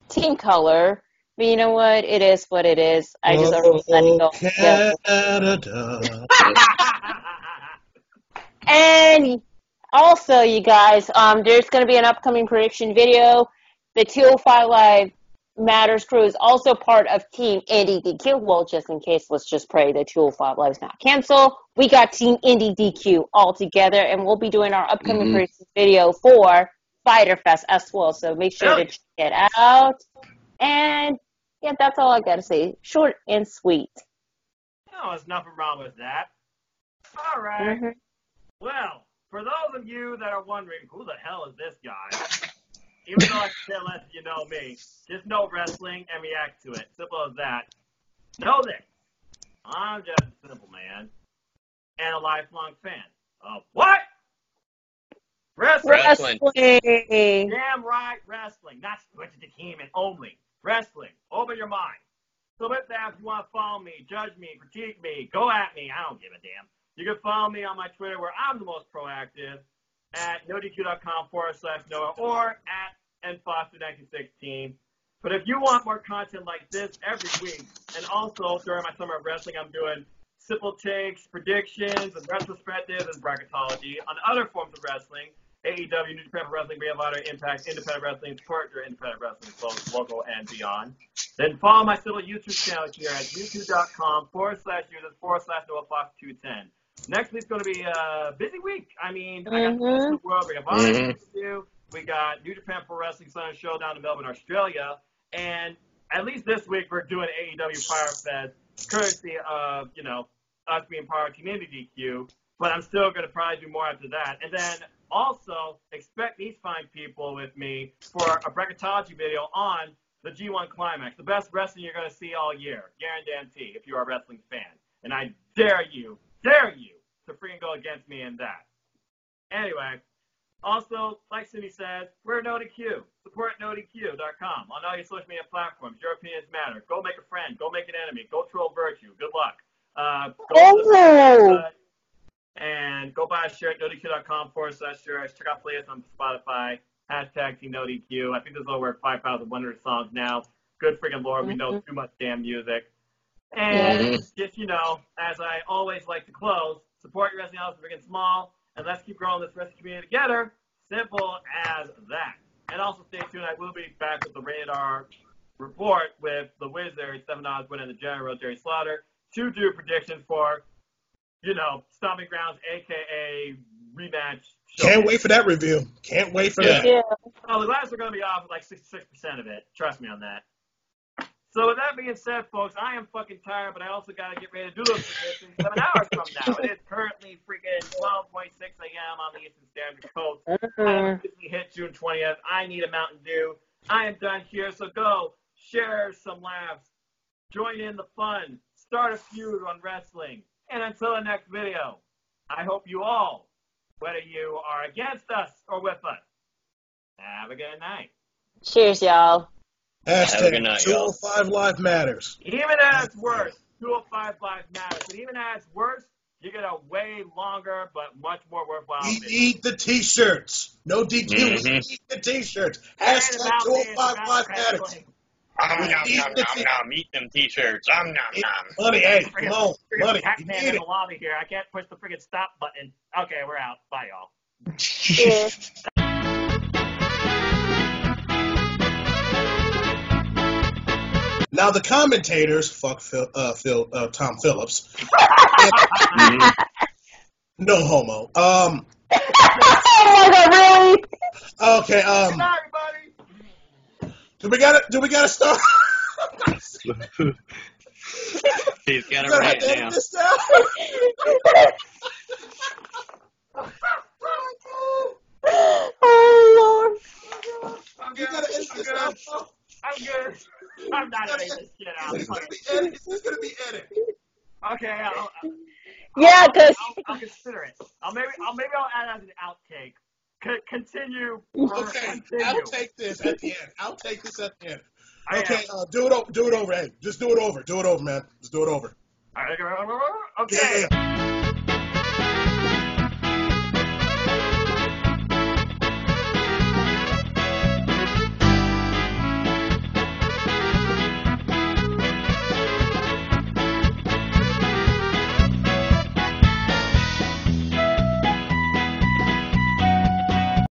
team color. But you know what? It is what it is. I just already let it go. Canada. And also, you guys, there's going to be an upcoming prediction video. The 205 Live Matters crew is also part of Team Indie DQ. Well, just in case, let's just pray that 205 Live is not canceled. We got Team Indie DQ all together, and we'll be doing our upcoming prediction video for Fighter Fest as well. So make sure to check it out. And yeah, that's all I got to say. Short and sweet. No, there's nothing wrong with that. All right. Well, for those of you that are wondering, who the hell is this guy? Even though I say less you know me, just know wrestling and react to it. Simple as that. Know this. I'm just a simple man and a lifelong fan of what? Wrestling. Damn right, wrestling. Not Switch Entertainment only. Wrestling. Open your mind. So with that, if you want to follow me, judge me, critique me, go at me, I don't give a damn. You can follow me on my Twitter where I'm the most proactive at nodq.com/Noah or at nfoster1916. But if you want more content like this every week, and also during my summer of wrestling, I'm doing simple takes, predictions, and retrospectives and bracketology on other forms of wrestling. AEW, New Japan Pro Wrestling, Ring of Honor, Impact, Independent Wrestling, support your independent wrestling, both local and beyond. Then follow my little YouTube channel here at youtube.com/users/NoahFox210. Next week's going to be a busy week. I mean, I got the world, Ring of Honor to do. We got New Japan Pro Wrestling Southern Showdown in Melbourne, Australia. And at least this week we're doing AEW Fire Fest, courtesy of, us being part of Team Indie DQ. But I'm still going to probably do more after that. And then also expect these fine people with me for a bracketology video on the G1 Climax, the best wrestling you're going to see all year, guarantee, if you're a wrestling fan. And I dare you to to freaking go against me in that. Anyway, also, like Cindy said, we're NoDQ. Support NoDQ.com on all your social media platforms. Your opinions matter. Go make a friend. Go make an enemy. Go troll virtue. Good luck. And go buy a shirt, NoDQ.com/shirts. Check out playlists on Spotify. Hashtag Team NoDQ. I think there's over 5,100 songs now. Good freaking Lord. We know too much damn music. And just, as I always like to close, support your wrestling house big and small, and let's keep growing this wrestling community together. Simple as that. And also stay tuned. I will be back with the Radar Report with the Wizard, Stephen Osborne, and the General, Jerry Slaughter, to do predictions for, Stomping Grounds, a.k.a. rematch. Can't wait for that review. Can't wait for that. Yeah. Oh, the glass are going to be off like 66% of it. Trust me on that. So with that being said, folks, I am fucking tired, but I also got to get ready to do those predictions 7 hours from now. It is currently freaking 12:06 a.m. on the Eastern Standard Coast. I officially hit June 20th. I need a Mountain Dew. I am done here, so go share some laughs. Join in the fun. Start a feud on wrestling. And until the next video, I hope you all, whether you are against us or with us, have a good night. Cheers, y'all. Hashtag night, 205 Live Matters. Even at its worst, 205 Live matters. But even at its worst, you get a way longer but much more worthwhile We video. need the T-shirts. No DQ. We need the T-shirts. Hashtag 205 Live Matters. Eat them T-shirts. Money, hey, come on. Money, you Pac-Man need in it. the lobby here. I can't push the freaking stop button. Okay, we're out. Bye, y'all. Cheers. Now the commentators, fuck Tom Phillips. No homo. Oh my God, really? Okay. Good night, everybody. Do we gotta start? He's got it Gotta right edit now. this down? Oh Lord. I'm You good. gotta edit this out. I'm good. I'm not editing this shit out. This is gonna be edited. This is gonna be edited. Okay, Yeah, because I'll consider it. Maybe I'll add as an outtake. Continue. Okay, Continue. I'll take this at the end. I am. Okay, do it over. Hey, just do it over. Do it over, man. Just do it over. Okay. Yeah.